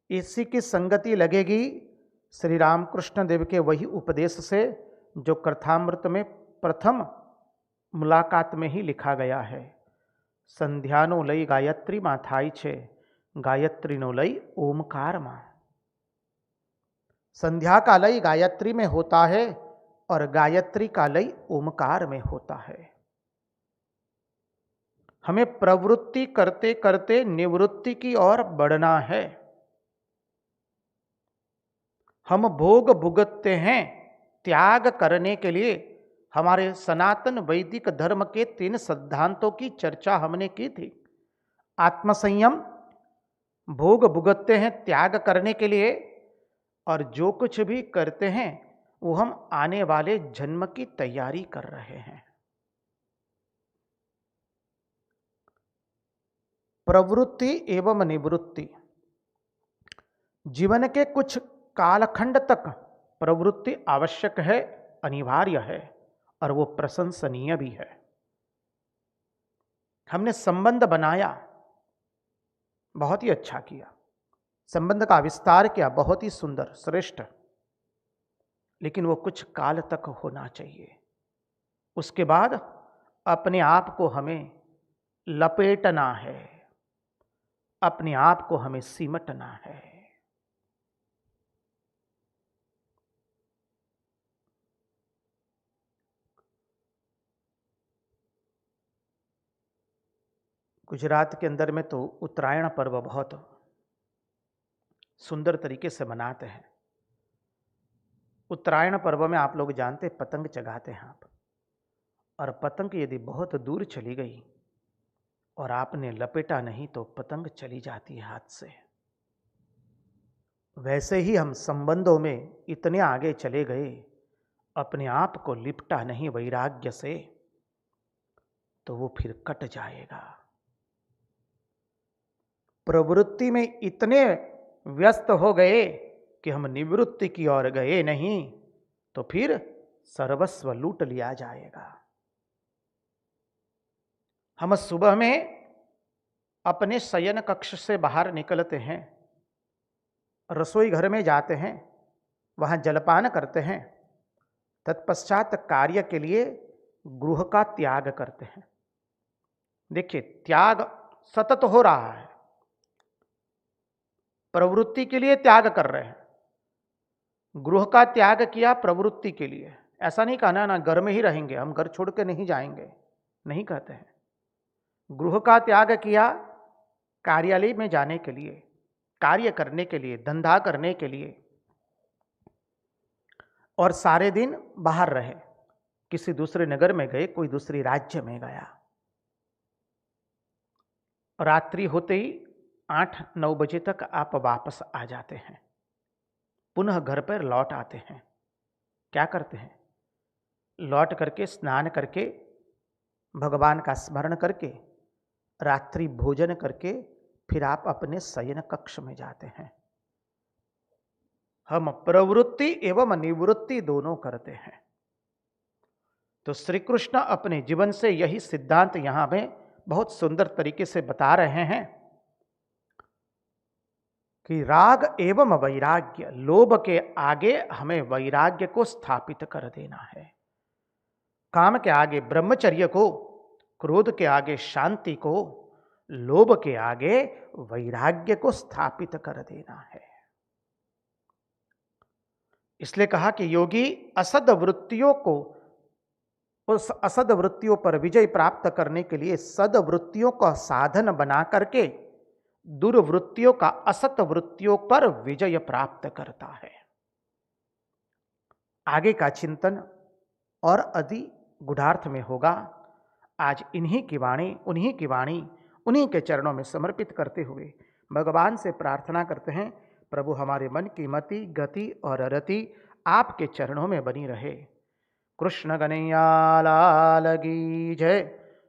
इसी की संगति लगेगी श्री रामकृष्ण देव के वही उपदेश से जो कथामृत में प्रथम मुलाकात में ही लिखा गया है। संध्यानो लई गायत्री मां थाई छे, गायत्री नो लई ओमकार मां। संध्या का लय गायत्री में होता है और गायत्री का लय ओमकार में होता है। हमें प्रवृत्ति करते करते निवृत्ति की ओर बढ़ना है। हम भोग भुगतते हैं त्याग करने के लिए। हमारे सनातन वैदिक धर्म के 3 सिद्धांतों की चर्चा हमने की थी। आत्मसंयम, भोग भुगतते हैं त्याग करने के लिए, और जो कुछ भी करते हैं वो हम आने वाले जन्म की तैयारी कर रहे हैं। प्रवृत्ति एवं निवृत्ति। जीवन के कुछ कालखंड तक प्रवृत्ति आवश्यक है, अनिवार्य है, और वो प्रशंसनीय भी है। हमने संबंध बनाया, बहुत ही अच्छा किया। संबंध का विस्तार किया, बहुत ही सुंदर, श्रेष्ठ। लेकिन वो कुछ काल तक होना चाहिए। उसके बाद अपने आप को हमें लपेटना है, अपने आप को हमें सिमटना है। गुजरात के अंदर में तो उत्तरायण पर्व बहुत सुंदर तरीके से मनाते हैं। उत्तरायण पर्व में आप लोग जानते पतंग चगाते हैं आप, और पतंग यदि बहुत दूर चली गई और आपने लपेटा नहीं तो पतंग चली जाती है हाथ से। वैसे ही हम संबंधों में इतने आगे चले गए, अपने आप को लिपटा नहीं वैराग्य से, तो वो फिर कट जाएगा। प्रवृत्ति में इतने व्यस्त हो गए कि हम निवृत्ति की ओर गए नहीं, तो फिर सर्वस्व लूट लिया जाएगा। हम सुबह में अपने शयन कक्ष से बाहर निकलते हैं, रसोई घर में जाते हैं, वहां जलपान करते हैं, तत्पश्चात कार्य के लिए गृह का त्याग करते हैं। देखिए, त्याग सतत हो रहा है। प्रवृत्ति के लिए त्याग कर रहे हैं, गृह का त्याग किया प्रवृत्ति के लिए। ऐसा नहीं कहना ना घर में ही रहेंगे, हम घर छोड़ के नहीं जाएंगे, नहीं कहते हैं। गृह का त्याग किया कार्यालय में जाने के लिए, कार्य करने के लिए, धंधा करने के लिए, और सारे दिन बाहर रहे, किसी दूसरे नगर में गए, कोई दूसरी राज्य में गया। रात्रि होते ही 8-9 बजे तक आप वापस आ जाते हैं, पुनः घर पर लौट आते हैं। क्या करते हैं? लौट करके स्नान करके, भगवान का स्मरण करके, रात्रि भोजन करके फिर आप अपने शयन कक्ष में जाते हैं। हम प्रवृत्ति एवं निवृत्ति दोनों करते हैं। तो श्री कृष्ण अपने जीवन से यही सिद्धांत यहां में बहुत सुंदर तरीके से बता रहे हैं कि राग एवं वैराग्य, लोभ के आगे हमें वैराग्य को स्थापित कर देना है, काम के आगे ब्रह्मचर्य को, क्रोध के आगे शांति को, लोभ के आगे वैराग्य को स्थापित कर देना है। इसलिए कहा कि योगी असद वृत्तियों को, उस असद वृत्तियों पर विजय प्राप्त करने के लिए सदवृत्तियों का साधन बना करके दुर्वृत्तियों का असत वृत्तियों पर विजय प्राप्त करता है। आगे का चिंतन और अधिक गुढ़ार्थ में होगा। आज इन्हीं की वाणी, उन्हीं की वाणी, उन्हीं के चरणों में समर्पित करते हुए भगवान से प्रार्थना करते हैं, प्रभु हमारे मन की मति, गति और रति आपके चरणों में बनी रहे। कृष्ण कन्हैया लाल की जय,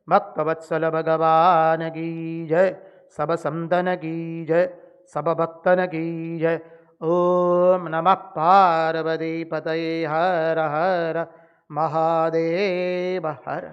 भक्तवत्सल भगवान की जय, सब संतन की जय, सब भक्तन की जय। ओम नमः पार्वती पतये हर हर महादेव हर।